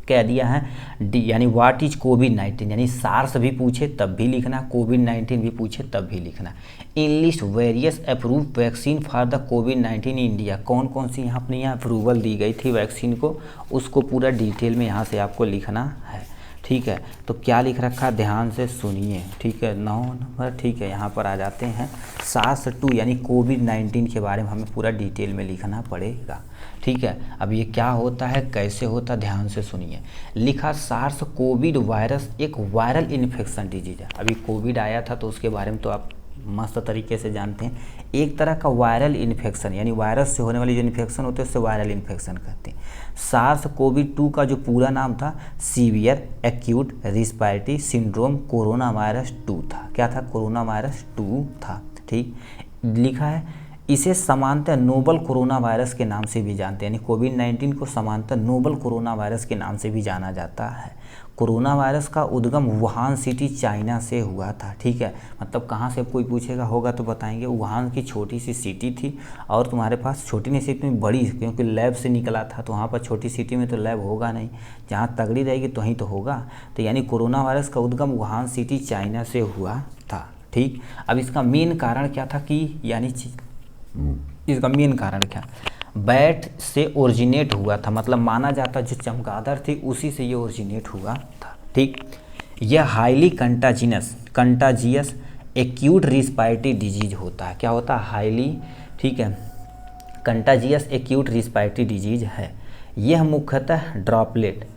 कह दिया है डी यानी व्हाट इज कोविड-19, यानी सार्स भी पूछे तब भी लिखना, कोविड-19 भी पूछे तब भी लिखना। In list various approved vaccine for the covid in India, कौन कौन सी यहाँ अपने यहाँ अप्रूवल दी गई थी वैक्सीन को, उसको पूरा डिटेल में यहाँ से आपको लिखना है। ठीक है, तो क्या लिख रखा, ध्यान से सुनिए। ठीक है, 9 नंबर, ठीक है, यहाँ पर आ जाते हैं। सार्स 2 यानी कोविड-19 के बारे में हमें पूरा डिटेल में लिखना पड़ेगा। ठीक है, अब ये क्या होता है, कैसे होता है, ध्यान से सुनिए। लिखा सार्स कोविड वायरस एक वायरल इन्फेक्शन डिजीज है। अभी कोविड आया था तो उसके बारे में तो आप मस्त तरीके से जानते हैं। एक तरह का वायरल इन्फेक्शन, यानी वायरस से होने वाली जो इन्फेक्शन होते हैं उससे वायरल इन्फेक्शन कहते हैं। सार्स कोविड 2 का जो पूरा नाम था severe acute respiratory syndrome corona virus 2 था। क्या था, कोरोना वायरस 2 था। ठीक, लिखा है इसे समानतः नोवल कोरोना वायरस के नाम से भी जानते हैं, यानी कोविड-19 को समानतः नोवल कोरोना वायरस के नाम से भी जाना जाता है। कोरोना वायरस का उद्गम वुहान सिटी चाइना से हुआ था। ठीक है, मतलब कहाँ से कोई पूछेगा होगा तो बताएंगे, वुहान की छोटी सी सिटी थी और तुम्हारे पास छोटी नहीं सिटी में बड़ी, क्योंकि लैब से निकला था तो वहाँ पर छोटी सिटी में तो लैब होगा नहीं, जहाँ तगड़ी रहेगी तो वहीं तो होगा। तो यानी कोरोना वायरस का उद्गम वुहान सिटी चाइना से हुआ था। ठीक, अब इसका मेन कारण क्या था कि यानी इसका मेन कारण क्या, बैट से ओरिजिनेट हुआ था, मतलब माना जाता जो चमगादड़ थी उसी से ये ओरिजिनेट हुआ था। ठीक, यह highly contagious acute respiratory disease होता है। क्या होता है, हाईली, ठीक है, कंटाजियस एक्यूट रिस्पायरेटरी डिजीज है। यह मुख्यतः ड्रॉपलेट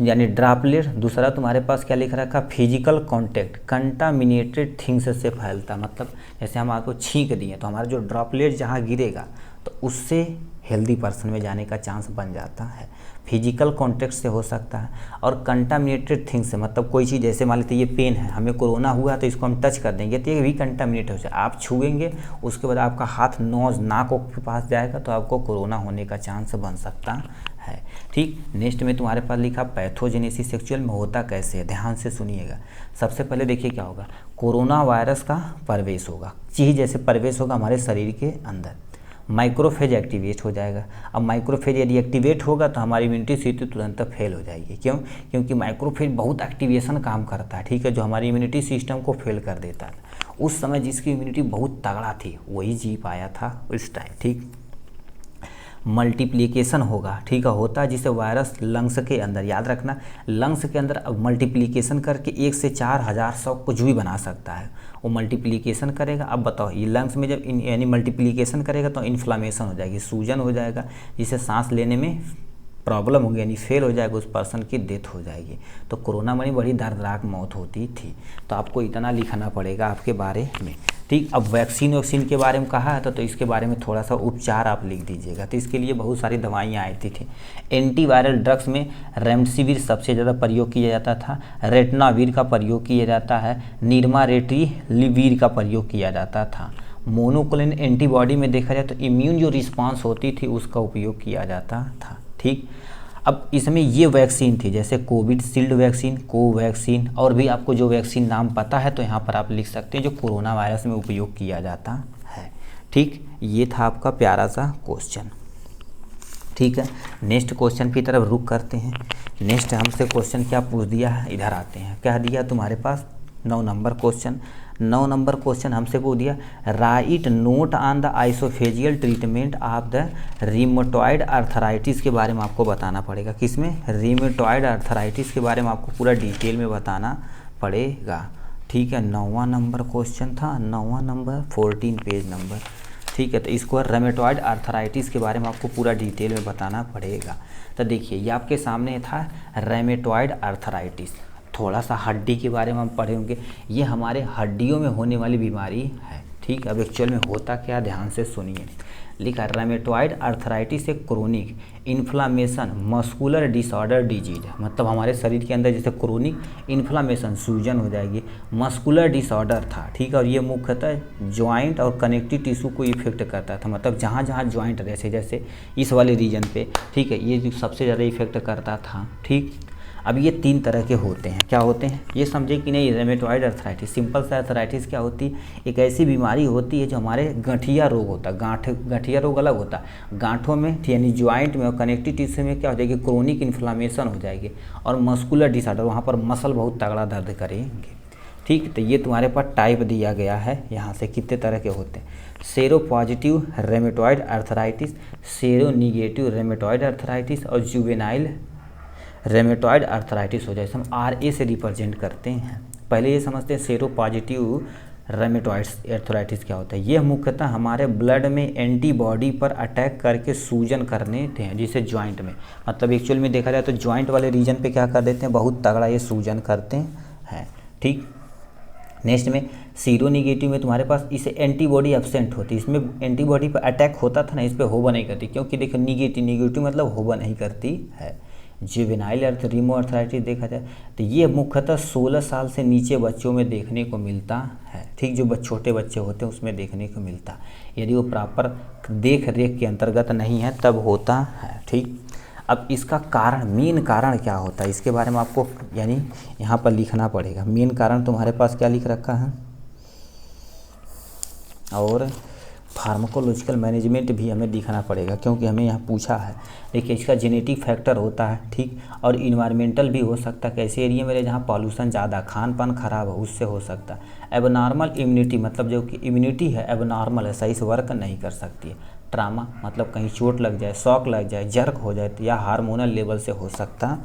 यानी ड्रॉपलेट, दूसरा तुम्हारे पास क्या लिख रखा, फिजिकल कांटेक्ट कंटामिनेटेड थिंग्स से फैलता, मतलब जैसे हम आपको छींक दिए तो हमारा जो ड्रॉपलेट जहाँ गिरेगा तो उससे हेल्दी पर्सन में जाने का चांस बन जाता है। फिजिकल कांटेक्ट से हो सकता है और कंटामिनेटेड थिंग्स से, मतलब कोई चीज़ जैसे मान लेते ये पेन है, हमें कोरोना हुआ तो इसको हम टच कर देंगे तो ये भी कंटामिनेट हो जाए, आप छुएंगे उसके बाद आपका हाथ नोज नाक के पास जाएगा तो आपको कोरोना होने का चांस बन सकता है। ठीक, नेक्स्ट में तुम्हारे पास लिखा पैथोजेनेसिस सेक्सुअल में होता कैसे है, ध्यान से सुनिएगा। सबसे पहले देखिए क्या होगा, कोरोना वायरस का प्रवेश होगा, चीज़ जैसे प्रवेश होगा हमारे शरीर के अंदर, माइक्रोफेज एक्टिवेट हो जाएगा। अब माइक्रोफेज यदि एक्टिवेट होगा तो हमारी इम्यूनिटी सिस्टम तुरंत फेल हो जाएगी। क्यों? क्योंकि माइक्रोफेज बहुत एक्टिवेशन काम करता है, ठीक है, जो हमारी इम्यूनिटी सिस्टम को फेल कर देता है। उस समय जिसकी इम्यूनिटी बहुत तगड़ा थी वही जी पाया था उस टाइम, ठीक। मल्टीप्लिकेशन होगा, ठीक है, होता है जिसे वायरस लंग्स के अंदर, याद रखना, लंग्स के अंदर अब मल्टीप्लिकेशन करके 1 से 4,000 कुछ भी बना सकता है। वो मल्टीप्लिकेशन करेगा। अब बताओ, ये लंग्स में जब यानी मल्टीप्लिकेशन करेगा तो इन्फ्लामेशन हो जाएगी, सूजन हो जाएगा, जिससे सांस लेने में प्रॉब्लम होगी, यानी फेल हो जाएगा, उस पर्सन की डेथ हो जाएगी। तो कोरोना में बड़ी दर्दनाक मौत होती थी। तो आपको इतना लिखना पड़ेगा आपके बारे में, ठीक। अब वैक्सीन के बारे में कहा है तो इसके बारे में थोड़ा सा उपचार आप लिख दीजिएगा। तो इसके लिए बहुत सारी दवाइयाँ आई थी। एंटीवायरल ड्रग्स में रेमडेसिविर सबसे ज़्यादा प्रयोग किया जाता था, रेटनाविर का प्रयोग किया जाता है, निरमारेट्रीलिविर का प्रयोग किया जाता था। मोनोक्लोनल एंटीबॉडी में देखा जाए तो इम्यून जो रिस्पांस होती थी उसका उपयोग किया जाता था, ठीक। अब इसमें ये वैक्सीन थी, जैसे कोविशील्ड वैक्सीन, कोवैक्सीन, और भी आपको जो वैक्सीन नाम पता है तो यहाँ पर आप लिख सकते हैं, जो कोरोना वायरस में उपयोग किया जाता है, ठीक। ये था आपका प्यारा सा क्वेश्चन, ठीक है। नेक्स्ट क्वेश्चन की तरफ रुक करते हैं। नेक्स्ट हमसे क्वेश्चन क्या पूछ दिया है, इधर आते हैं। क्या दिया तुम्हारे पास? 9 नंबर क्वेश्चन। 9 नंबर क्वेश्चन हमसे पूछ दिया, write note on the oesophageal treatment of the rheumatoid arthritis के बारे में आपको बताना पड़ेगा। किसमें? रीमेटॉइड आर्थराइटिस के बारे में आपको पूरा डिटेल में बताना पड़ेगा, ठीक है। 9वां नंबर क्वेश्चन था, 9वां नंबर 14 पेज नंबर, ठीक है। तो इसको रेमेटॉइड आर्थराइटिस के बारे में आपको पूरा डिटेल में बताना पड़ेगा। तो देखिए, ये आपके सामने था रेमेटॉइड आर्थराइटिस। थोड़ा सा हड्डी के बारे में हम पढ़े होंगे। ये हमारे हड्डियों में होने वाली बीमारी है, ठीक। अब एक्चुअल में होता क्या, ध्यान से सुनिए। लिखा, रेमेटॉइड आर्थराइटिस एक chronic inflammation muscular disorder disease है। मतलब हमारे शरीर के अंदर जैसे क्रोनिक इन्फ्लामेशन, सूजन हो जाएगी, मस्कुलर डिसऑर्डर था, ठीक है। और ये मुख्यतः जॉइंट और कनेक्टिव टिश्यू को इफेक्ट करता था। मतलब जहाँ जहाँ जॉइंट जैसे इस वाले रीजन पे, ठीक है, ये सबसे ज़्यादा इफेक्ट करता था, ठीक। अब ये 3 तरह के होते हैं। क्या होते हैं ये समझे कि नहीं? रेमेटॉइड आर्थराइटिस, सिंपल सा आर्थराइटिस क्या होती है? एक ऐसी बीमारी होती है जो हमारे गठिया रोग होता है। गठिया रोग अलग होता है। गांठों में यानी ज्वाइंट में और कनेक्टिव टिश्यू में क्या हो जाएगी? क्रोनिक इन्फ्लामेशन हो जाएगी और मस्कुलर डिसऑर्डर, वहाँ पर मसल बहुत तगड़ा दर्द करेंगे, ठीक। तो ये तुम्हारे पास टाइप दिया गया है यहाँ से, कितने तरह के होते हैं। Sero positive rheumatoid arthritis, sero negative rheumatoid arthritis और जुवेनाइल रेमेटॉइड आर्थराइटिस हो जाए। हम RA से रिप्रेजेंट करते हैं। पहले ये समझते हैं सेरो पॉजिटिव रेमेटॉइड आर्थराइटिस क्या होता है। ये मुख्यतः हमारे ब्लड में एंटीबॉडी पर अटैक करके सूजन करने थे, जिसे जॉइंट में, मतलब एक्चुअल में देखा जाए तो जॉइंट वाले रीजन पे क्या कर देते हैं? बहुत तगड़ा ये सूजन करते हैं, ठीक। नेक्स्ट में सीरो निगेटिव में तुम्हारे पास इसे एंटीबॉडी एब्सेंट होती है। इसमें एंटीबॉडी पर अटैक होता था ना, इस पर होबा नहीं करती, क्योंकि देखो निगेटिव मतलब होबा नहीं करती है। जुवेनाइल आर्थराइटिस देखा जाए तो ये मुख्यतः 16 साल से नीचे बच्चों में देखने को मिलता है, ठीक। जो छोटे बच्चे होते हैं उसमें देखने को मिलता है। यदि वो प्रॉपर देख रेख के अंतर्गत नहीं है तब होता है, ठीक। अब इसका कारण, मेन कारण क्या होता है, इसके बारे में आपको यानी यहाँ पर लिखना पड़ेगा। मेन कारण तुम्हारे पास क्या लिख रखा है, और फार्माकोलॉजिकल मैनेजमेंट भी हमें दिखाना पड़ेगा, क्योंकि हमें यहाँ पूछा है। देखिए, इसका जेनेटिक फैक्टर होता है, ठीक, और इन्वायरमेंटल भी हो सकता है। कैसे एरिया में जहाँ पॉल्यूशन ज़्यादा, खान पान खराब हो, उससे हो सकता है। एबनॉर्मल इम्यूनिटी, मतलब जो कि इम्यूनिटी है एबनॉर्मल है, सही से वर्क नहीं कर सकती है। ट्रामा, मतलब कहीं चोट लग जाए, शॉक लग जाए, जर्क हो जाए, या हार्मोनल लेवल से हो सकता है,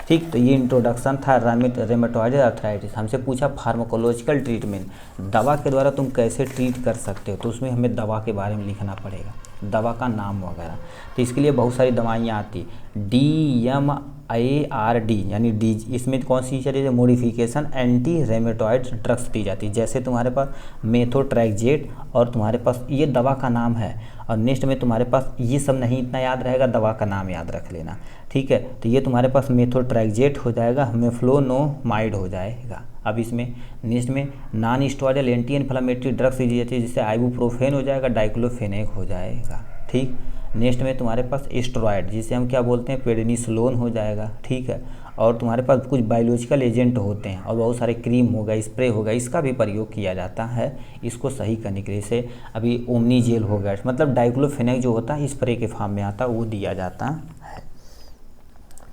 ठीक। तो ये इंट्रोडक्शन था रेमेटॉइड आर्थराइटिस। हमसे पूछा फार्माकोलॉजिकल ट्रीटमेंट, दवा के द्वारा तुम कैसे ट्रीट कर सकते हो, तो उसमें हमें दवा के बारे में लिखना पड़ेगा, दवा का नाम वगैरह। तो इसके लिए बहुत सारी दवाइयाँ आती, DMARD यानी डी, इसमें कौन सी चीज़ है? मॉडिफिकेशन एंटी रेमेटॉइड ड्रग्स दी जाती है। जैसे तुम्हारे पास मेथोट्रैक्जेट, और तुम्हारे पास ये दवा का नाम है। और नेक्स्ट में तुम्हारे पास ये सब नहीं इतना याद रहेगा, दवा का नाम याद रख लेना, ठीक है। तो ये तुम्हारे पास मेथोट्रैक्जेट हो जाएगा, मेफ्लोनोमाइड हो जाएगा। अब इसमें नेक्स्ट में non steroidal anti inflammatory drugs दी जाती है, जिससे आइबुप्रोफेन हो जाएगा, डाइक्लोफेनेक हो जाएगा, ठीक। नेक्स्ट में तुम्हारे पास स्टेरॉयड, जिसे हम क्या बोलते हैं? प्रेडनिसोलोन हो जाएगा, ठीक है। और तुम्हारे पास कुछ बायोलॉजिकल एजेंट होते हैं और बहुत सारे क्रीम होगा, स्प्रे होगा, इसका भी प्रयोग किया जाता है इसको सही करने के लिए। जैसे अभी ओमनी जेल हो गया, मतलब डाइक्लोफेनेक जो होता है स्प्रे के फॉर्म में आता है, वो दिया जाता है।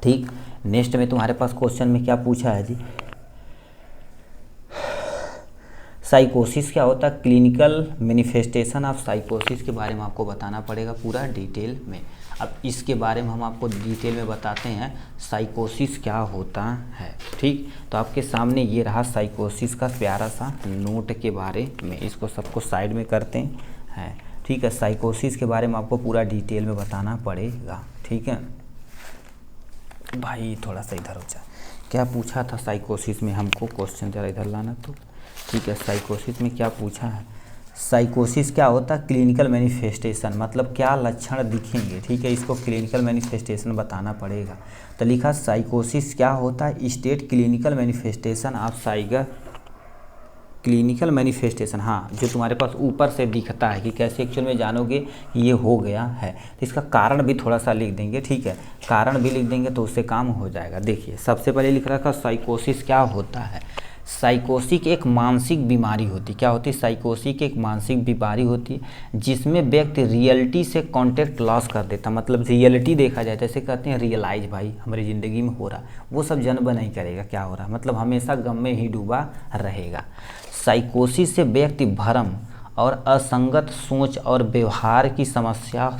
ठीक, नेक्स्ट में तुम्हारे पास क्वेश्चन में क्या पूछा है जी, साइकोसिस क्या होता है, क्लिनिकल मैनिफेस्टेशन ऑफ साइकोसिस के बारे में आपको बताना पड़ेगा पूरा डिटेल में। अब इसके बारे में हम आपको डिटेल में बताते हैं साइकोसिस क्या होता है। ठीक, तो आपके सामने ये रहा साइकोसिस का प्यारा सा नोट के बारे में, इसको सबको साइड में करते हैं। ठीक है, साइकोसिस के बारे में आपको पूरा डिटेल में बताना पड़ेगा। ठीक है भाई, थोड़ा सा इधर हो जाए, क्या पूछा था साइकोसिस में हमको, क्वेश्चन जरा इधर लाना तो। ठीक है, साइकोसिस में क्या पूछा है, साइकोसिस क्या होता है, क्लिनिकल मैनिफेस्टेशन, मतलब क्या लक्षण दिखेंगे। ठीक है, इसको क्लिनिकल मैनिफेस्टेशन बताना पड़ेगा। तो लिखा साइकोसिस क्या होता है, स्टेट क्लिनिकल मैनिफेस्टेशन ऑफ साइगर, क्लिनिकल मैनिफेस्टेशन, हाँ, जो तुम्हारे पास ऊपर से दिखता है कि कैसे एक्चुअल में जानोगे ये हो गया है। तो इसका कारण भी थोड़ा सा लिख देंगे। ठीक है, कारण भी लिख देंगे तो उससे काम हो जाएगा। देखिए, सबसे पहले लिख रखा साइकोसिस क्या होता है, साइकोसिक एक मानसिक बीमारी होती है। क्या होती है, साइकोसिक एक मानसिक बीमारी होती है जिसमें व्यक्ति रियलिटी से कांटेक्ट लॉस कर देता, मतलब रियलिटी देखा जाए, जैसे कहते हैं रियलाइज भाई हमारी ज़िंदगी में हो रहा, वो सब जन्म नहीं करेगा क्या हो रहा, मतलब हमेशा गम में ही डूबा रहेगा। साइकोसिस से व्यक्ति भ्रम और असंगत सोच और व्यवहार की समस्या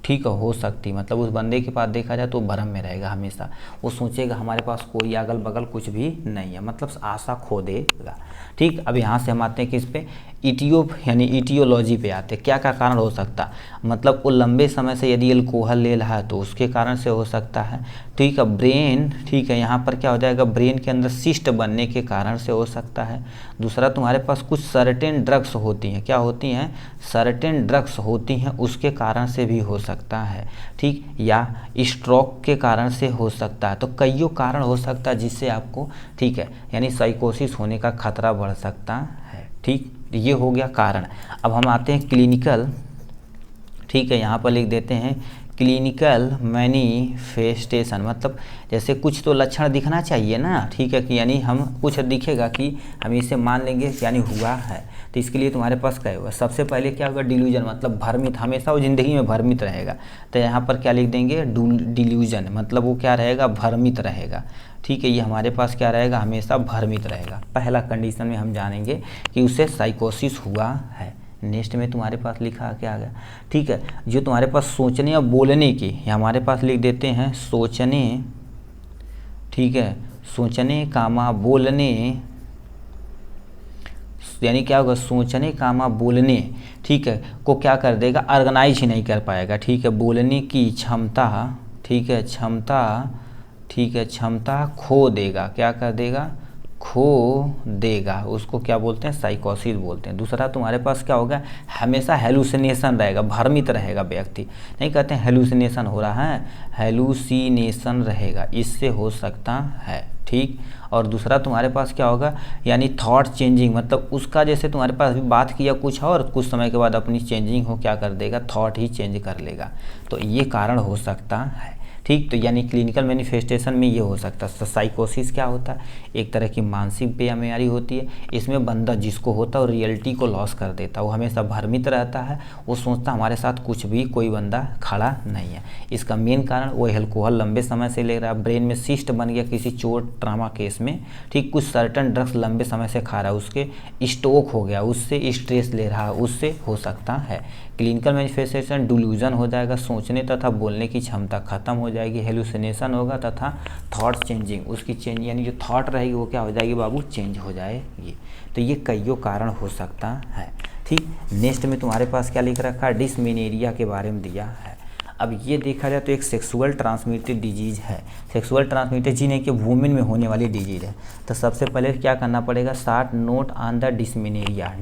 ठीक हो सकती, मतलब उस बंदे के पास देखा जाए तो भ्रम में रहेगा हमेशा, वो सोचेगा हमारे पास कोई अगल बगल कुछ भी नहीं है, मतलब आशा खो देगा। ठीक, अब यहाँ से हम आते हैं किस पे, यानी इटियोलॉजी पे आते हैं, क्या क्या कारण हो सकता, मतलब वो लंबे समय से यदि अल्कोहल ले रहा है तो उसके कारण से हो सकता है। ठीक है, ब्रेन, ठीक है, यहाँ पर क्या हो जाएगा, ब्रेन के अंदर सिस्ट बनने के कारण से हो सकता है। दूसरा, तुम्हारे पास कुछ सर्टेन ड्रग्स होती हैं, क्या होती हैं, सर्टेन ड्रग्स होती हैं, उसके कारण से भी हो सकता है। ठीक, या स्ट्रोक के कारण से हो सकता है। तो कईयों कारण हो सकता है जिससे आपको, ठीक है, यानी साइकोसिस होने का खतरा बढ़ सकता है। ठीक, ये हो गया कारण। अब हम आते हैं क्लिनिकल, ठीक है, यहाँ पर लिख देते हैं क्लिनिकल मैनिफेस्टेशन, मतलब जैसे कुछ तो लक्षण दिखना चाहिए ना। ठीक है, कि यानी हम कुछ दिखेगा कि हम इसे मान लेंगे यानी हुआ है। तो इसके लिए तुम्हारे पास क्या होगा, सबसे पहले क्या होगा, डिल्यूजन, मतलब भ्रमित, हमेशा वो ज़िंदगी में भ्रमित रहेगा। तो यहाँ पर क्या लिख देंगे, डिल्यूजन, मतलब वो क्या रहेगा, भ्रमित रहेगा। ठीक है, ये हमारे पास क्या रहेगा, हमेशा भ्रमित रहेगा। पहला कंडीशन में हम जानेंगे कि उसे साइकोसिस हुआ है। नेक्स्ट में तुम्हारे पास लिखा क्या आ गया, ठीक है, जो तुम्हारे पास सोचने और बोलने की, हमारे पास लिख देते हैं सोचने, ठीक है, सोचने कामा बोलने, यानी क्या होगा, सोचने कामा बोलने, ठीक है, को क्या कर देगा, ऑर्गेनाइज ही नहीं कर पाएगा। ठीक है, बोलने की क्षमता, ठीक है, क्षमता, ठीक है, क्षमता खो देगा, क्या कर देगा, खो देगा, उसको क्या बोलते हैं, साइकोसिस बोलते हैं। दूसरा, तुम्हारे पास क्या होगा, हमेशा हेलुसिनेशन रहेगा, भ्रमित रहेगा व्यक्ति, नहीं कहते हैं हेलुसिनेशन हो रहा है, हेलुसिनेशन रहेगा, इससे हो सकता है। ठीक, और दूसरा तुम्हारे पास क्या होगा, यानी थॉट चेंजिंग, मतलब उसका जैसे तुम्हारे पास अभी बात किया कुछ और कुछ समय के बाद अपनी चेंजिंग हो, क्या कर देगा, थॉट ही चेंज कर लेगा। तो ये कारण हो सकता है। ठीक, तो यानी क्लिनिकल मैनिफेस्टेशन में ये हो सकता है। साइकोसिस क्या होता है, एक तरह की मानसिक बीमारी होती है, इसमें बंदा जिसको होता है वो रियलिटी को लॉस कर देता है, वो हमेशा भ्रमित रहता है, वो सोचता हमारे साथ कुछ भी कोई बंदा खड़ा नहीं है। इसका मेन कारण वो अल्कोहल लंबे समय से ले रहा है, ब्रेन में सिस्ट बन गया किसी चोट ट्रामा केस में, ठीक, कुछ सर्टन ड्रग्स लंबे समय से खा रहा है, उसके स्ट्रोक हो गया, उससे स्ट्रेस ले रहा है, उससे हो सकता है। क्लिनिकल मैनिफेस्टेशन डिल्यूजन हो जाएगा, सोचने तथा बोलने की क्षमता खत्म हो जाएगी, हेलुसिनेशन होगा तथा थॉट चेंजिंग, उसकी चेंज यानी जो थॉट रहेगी वो क्या हो जाएगी बाबू, चेंज हो जाएगी। तो ये कईयों कारण हो सकता है। ठीक, नेक्स्ट में तुम्हारे पास क्या लिख रखा है, डिसमेनोरिया के बारे में दिया है। अब ये देखा जाए तो एक सेक्सुअल ट्रांसमिटेड डिजीज़ है, सेक्सुअल ट्रांसमिटेड जी नहीं कि वुमेन में होने वाली डिजीज़ है। तो सबसे पहले क्या करना पड़ेगा, short note on the dysmenorrhoea,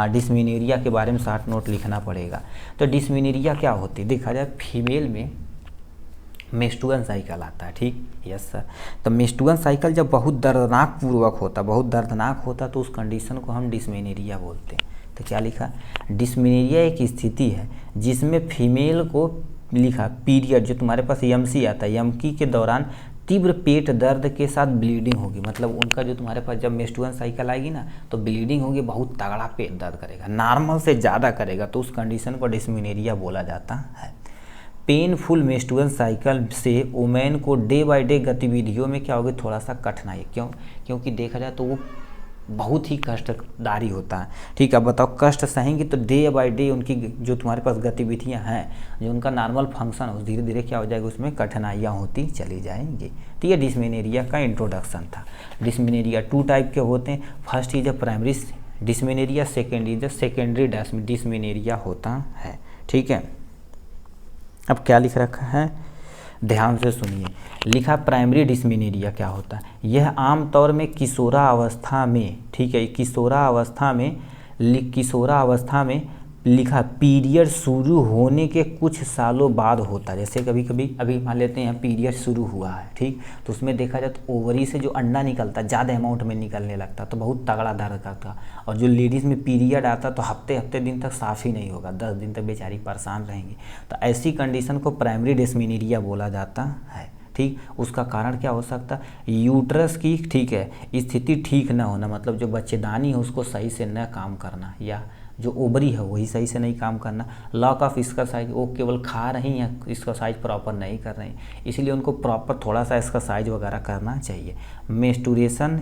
dysmenorrhoea के बारे में शॉर्ट नोट लिखना पड़ेगा। तो डिसमेनोरिया क्या होती है, देखा जाए फीमेल में मेंस्ट्रुअल साइकिल आता है। ठीक, यस सर। तो मेंस्ट्रुअल साइकिल जब बहुत दर्दनाक पूर्वक होता, बहुत दर्दनाक होता, तो उस कंडीशन को हम डिसमेनोरिया बोलते हैं। तो क्या लिखा, डिसमेनोरिया एक स्थिति है जिसमें फीमेल को लिखा पीरियड, जो तुम्हारे पास यमसी आता है, यमकी के दौरान तीव्र पेट दर्द के साथ ब्लीडिंग होगी, मतलब उनका जो तुम्हारे पास जब मेंस्ट्रुअल साइकिल आएगी ना तो ब्लीडिंग होगी, बहुत तगड़ा पेट दर्द करेगा, नॉर्मल से ज़्यादा करेगा, तो उस कंडीशन को डिस्मेनोरिया बोला जाता है। पेनफुल मेंस्ट्रुअल साइकिल से वुमेन को डे बाय डे गतिविधियों में क्या होगी, थोड़ा सा कठिनाई, क्योंकि देखा जाए तो वो बहुत ही कष्टदारी होता है। ठीक है, बताओ कष्ट सहेंगे तो डे बाय डे उनकी जो तुम्हारे पास गतिविधियां हैं, जो उनका नॉर्मल फंक्शन हो, धीरे धीरे क्या हो जाएगा, उसमें कठिनाइयाँ होती चली जाएंगी। तो ये डिस्मेनोरिया का इंट्रोडक्शन था। डिस्मेनोरिया 2 टाइप के होते हैं, first is a primary dysmenorrhoea, second is a secondary dysmenorrhoea होता है। ठीक है, अब क्या लिख रखा है, ध्यान से सुनिए। लिखा प्राइमरी डिस्मेनोरिया क्या होता है, यह आमतौर में किशोरावस्था में, ठीक है, किशोरावस्था में लिखा पीरियड शुरू होने के कुछ सालों बाद होता है। जैसे कभी कभी अभी मान लेते हैं पीरियड शुरू हुआ है, ठीक, तो उसमें देखा जाए तो ओवरी से जो अंडा निकलता है ज़्यादा अमाउंट में निकलने लगता, तो बहुत तगड़ा दर्द करता। और जो लेडीज़ में पीरियड आता तो हफ्ते दिन तक साफ ही नहीं होगा, 10 दिन तक बेचारी परेशान रहेंगी। तो ऐसी कंडीशन को प्राइमरी डिस्मेनोरिया बोला जाता है। ठीक, उसका कारण क्या हो सकता है, यूट्रस की, ठीक है, स्थिति ठीक न होना, मतलब जो बच्चेदानी है उसको सही से न काम करना, या जो ओवरी है वही सही से नहीं काम करना, लॉक ऑफ एक्सरसाइज, वो केवल खा रही हैं, एक्सरसाइज प्रॉपर नहीं कर रही, इसलिए उनको प्रॉपर थोड़ा सा एक्सरसाइज वगैरह करना चाहिए। मेंस्ट्रुएशन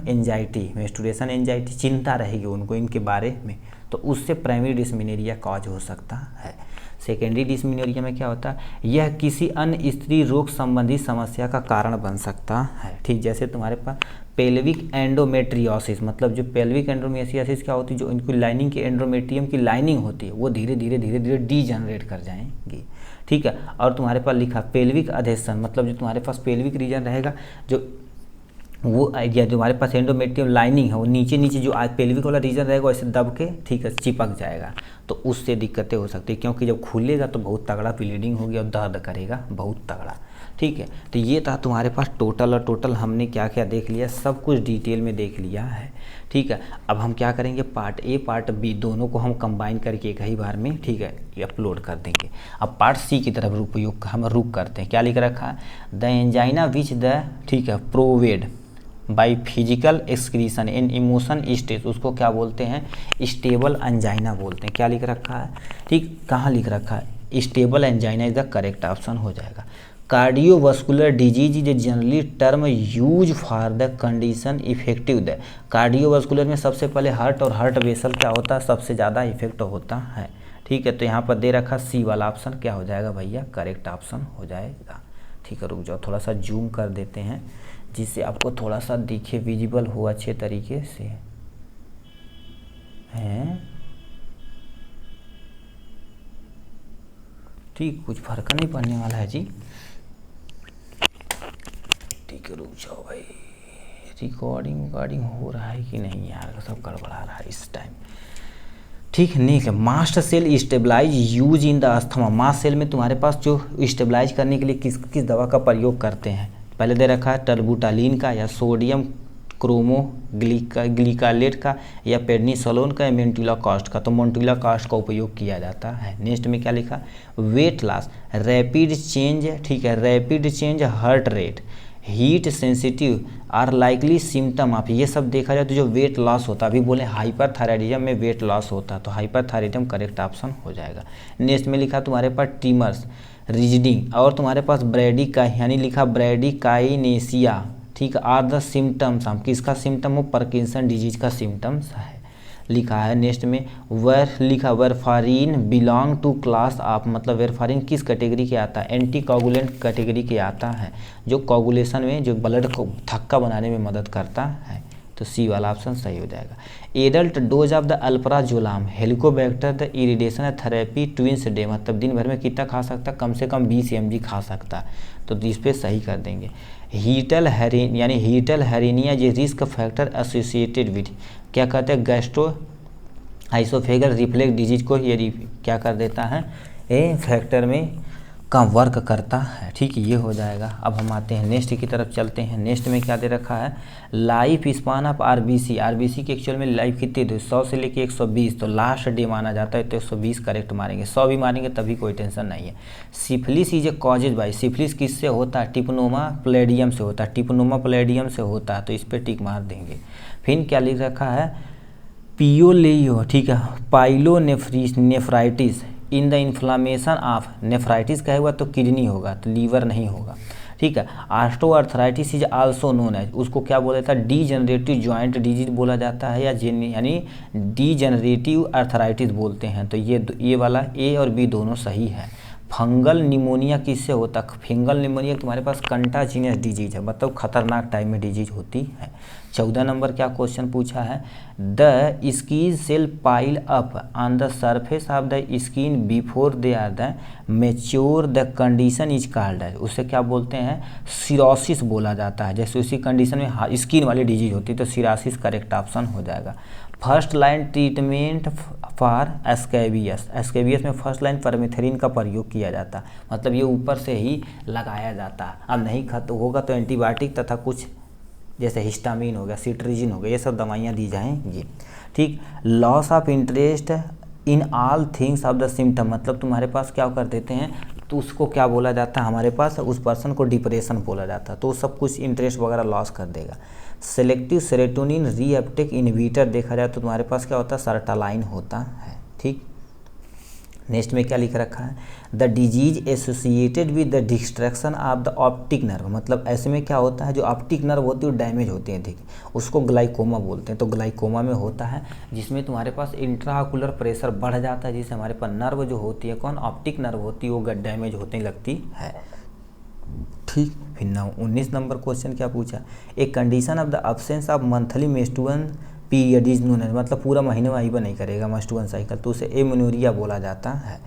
एंजाइटी चिंता रहेगी उनको इनके बारे में, तो उससे प्राइमरी डिस्मेनोरिया कॉज हो सकता है। सेकेंडरी डिस्मेनोरिया में क्या होता है, यह किसी अन्य स्त्री रोग संबंधी समस्या का कारण बन सकता है। ठीक, जैसे तुम्हारे पास पेल्विक एंडोमेट्रियोसिस, मतलब जो पेल्विक एंडोमेट्रियोसिस क्या होती है, जो इनकी लाइनिंग की एंडोमेट्रियम की लाइनिंग होती है वो धीरे धीरे डीजनरेट कर जाएंगी। ठीक है, और तुम्हारे पास लिखा पेल्विक अधेशन, मतलब जो तुम्हारे पास पेल्विक रीजन रहेगा, जो वो या जो हमारे पास एंडोमेट्रियम लाइनिंग है वो नीचे जो पेल्विक वाला रीजन रहेगा वैसे दब के, ठीक है, चिपक जाएगा, तो उससे दिक्कतें हो सकती है, क्योंकि जब खुलेगा तो बहुत तगड़ा ब्लीडिंग होगी और दर्द करेगा बहुत तगड़ा। ठीक है, तो ये था तुम्हारे पास टोटल हमने क्या क्या देख लिया, सब कुछ डिटेल में देख लिया है। ठीक है, अब हम क्या करेंगे, पार्ट ए पार्ट बी दोनों को हम कंबाइन करके एक ही बार में, ठीक है, अपलोड कर देंगे। अब पार्ट सी की तरफ हम रुक करते हैं। क्या लिख रखा है, द एंजाइना विच द, ठीक है, proved by physical excretion in emotion stage, उसको क्या बोलते हैं, स्टेबल एंजाइना बोलते हैं। क्या लिख रखा है, ठीक, कहाँ लिख रखा है, stable angina is the correct option हो जाएगा। Cardiovascular disease is generally term use for the condition effective the, cardiovascular में सबसे पहले हार्ट और हार्ट वेसल क्या होता है, सबसे ज़्यादा इफेक्ट होता है। ठीक है, तो यहाँ पर दे रखा सी वाला ऑप्शन क्या हो जाएगा भैया, करेक्ट ऑप्शन हो जाएगा। ठीक है, रुक जाओ, थोड़ा सा जूम कर देते हैं जिससे आपको थोड़ा सा दिखे, विजिबल हो अच्छे तरीके से हैं। ठीक, कुछ फर्क नहीं पड़ने वाला है जी। ठीक है, रुक जाओ भाई, रिकॉर्डिंग हो रहा है कि नहीं यार, सब गड़बड़ा रहा है इस टाइम। ठीक है, नहीं है, mast cell stabilise use in the asthma, mast cell में तुम्हारे पास जो स्टेबलाइज करने के लिए किस दवा का प्रयोग करते हैं, पहले दे रखा है टर्बुटालिन का, या सोडियम क्रोमोग्लिकालेट का, या पेडनिसोलोन का, या मेंटुलाकॉस्ट का, तो मेंटुलाकॉस्ट का उपयोग किया जाता है। नेक्स्ट में क्या लिखा, वेट लॉस, रैपिड चेंज, ठीक है, rapid change heart rate, heat sensitive are likely symptom of, ये सब देखा जाए तो जो वेट लॉस होता है, अभी बोले हाइपरथायराइडिज्म में वेट लॉस होता है, तो हाइपरथायराइडिज्म करेक्ट ऑप्शन हो जाएगा। नेक्स्ट में लिखा तुम्हारे पास टीमर्स, रिजडिंग, और तुम्हारे पास ब्रैडी यानी लिखा ब्रैडिकाइनेसिया, ठीक, आर द सिम्टम्स, हम किसका सिम्टम हो, पार्किंसन डिजीज का सिम्टम्स है लिखा है। नेक्स्ट में वेरफारिन बिलोंग टू क्लास ऑफ, मतलब वेरफारिन किस कैटेगरी के आता है, एंटी कोगुलेंट कैटेगरी के आता है, जो कोगुलेशन में, जो ब्लड को थक्का बनाने में मदद करता है, तो सी वाला ऑप्शन सही हो जाएगा। Adult dose of the alprazolam helicobacter the eradication therapy twice day, मतलब दिन भर में कितना खा सकता है, कम से कम 20 mg खा सकता है, तो इस पर सही कर देंगे। हीटल हेरिन यानी हीटल हेरिनिया जो रिस्क फैक्टर एसोसिएटेड विद, क्या कहते हैं, गैस्ट्रो आइसोफेगल रिफ्लेक्स डिजीज को ये क्या कर देता है, ए फैक्टर में का वर्क करता है। ठीक, ये हो जाएगा। अब हम आते हैं नेक्स्ट की तरफ चलते हैं। नेक्स्ट में क्या दे रखा है, life span of RBC. RBC की एक्चुअल में लाइफ कितनी थी, 100 से लेके 120, तो लास्ट डे माना जाता है, तो 120 करेक्ट मारेंगे। 100 भी मारेंगे तभी कोई टेंशन नहीं है। Syphilis is a causes by, syphilis किससे होता है, टिपनोमा प्लेडियम से होता है, टिपनोमा प्लेडियम से होता है, तो इस पर टिक मार देंगे। फिर क्या लिख रखा है, पियोलेयो, ठीक है, pyelonephritis in the inflammation of, nephritis का हुआ तो किडनी होगा, तो लीवर नहीं होगा। ठीक है, ऑस्टियोआर्थराइटिस इज आल्सो नोन है, उसको क्या बोला जाता है, डीजेनरेटिव जॉइंट डिजीज बोला जाता है, या यानी डीजेनरेटिव आर्थराइटिस बोलते हैं। तो ये वाला ए और बी दोनों सही है। फंगल निमोनिया किससे होता है, फंगल निमोनिया तुम्हारे पास कंटाजीनियस डिजीज है, मतलब खतरनाक टाइप में डिजीज होती है। 14 नंबर क्या क्वेश्चन पूछा है, the skin cell pile up on the surface of the skin before they are the mature, the condition is called है, उसे क्या बोलते हैं, सिरोसिस बोला जाता है। जैसे उसी कंडीशन में स्किन वाली डिजीज होती है तो सिरोसिस करेक्ट ऑप्शन हो जाएगा। फर्स्ट लाइन ट्रीटमेंट फॉर एस्केबियस, एस्केबियस में फर्स्ट लाइन परमेथेरिन का प्रयोग किया जाता है, मतलब ये ऊपर से ही लगाया जाता है। अब नहीं खत्म होगा तो एंटीबायोटिक तथा कुछ जैसे हिस्टामिन हो गया, सिट्रीजिन हो गया, ये सब दवाइयाँ दी जाएंगी। ठीक, loss of interest in all things of the symptom, मतलब तुम्हारे पास क्या कर देते हैं, तो उसको क्या बोला जाता है, हमारे पास उस पर्सन को डिप्रेशन बोला जाता है, तो सब कुछ इंटरेस्ट वगैरह लॉस कर देगा। सेलेक्टिव सेरोटोनिन रीअपटेक इनहिबिटर देखा जाए तो तुम्हारे पास क्या होता है, सर्टालाइन होता है। ठीक, नेक्स्ट में क्या लिख रखा है, the disease associated with the destruction of the optic nerve, मतलब ऐसे में क्या होता है, जो ऑप्टिक नर्व होती है वो डैमेज होते हैं, ठीक, उसको ग्लाइकोमा बोलते हैं। तो ग्लाइकोमा में होता है जिसमें तुम्हारे पास इंट्राऑकुलर प्रेशर बढ़ जाता है, जिससे हमारे पास नर्व जो होती है, कौन, ऑप्टिक नर्व होती है, वो डैमेज होने लगती है। ठीक, फिर 19 नंबर क्वेश्चन क्या पूछा, a condition of the absence of monthly menstrual period is known, मतलब पूरा महीने वाइबा नहीं करेगा मेंस्ट्रुअल साइकिल, तो उसे एमेनोरिया बोला जाता है।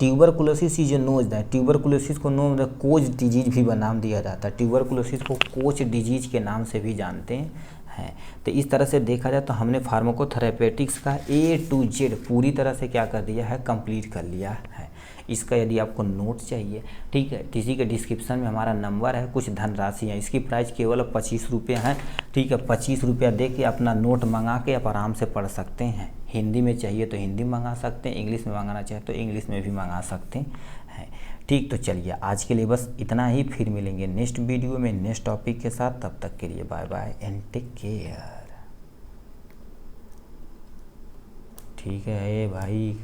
ट्यूबरकुलोसिस इज नोज है, ट्यूबरकुलोसिस को नो कोच डिजीज भी नाम दिया जाता है, ट्यूबरकुलोसिस को कोच डिजीज के नाम से भी जानते हैं। तो इस तरह से देखा जाए तो हमने फार्माकोथेरेपेटिक्स का A to Z पूरी तरह से क्या कर दिया है, कंप्लीट कर लिया है। इसका यदि आपको नोट चाहिए, ठीक है, इसी के डिस्क्रिप्शन में हमारा नंबर है, कुछ धनराशि है, इसकी प्राइस केवल 25 रुपये है। ठीक है, 25 रुपया दे के अपना नोट मंगा के आप आराम से पढ़ सकते हैं। हिंदी में चाहिए तो हिंदी मंगा सकते हैं, इंग्लिश में मंगाना चाहे तो इंग्लिश में भी मंगा सकते हैं। ठीक, तो चलिए आज के लिए बस इतना ही, फिर मिलेंगे नेक्स्ट वीडियो में नेक्स्ट टॉपिक के साथ। तब तक के लिए bye bye and take care. ठीक है भाई।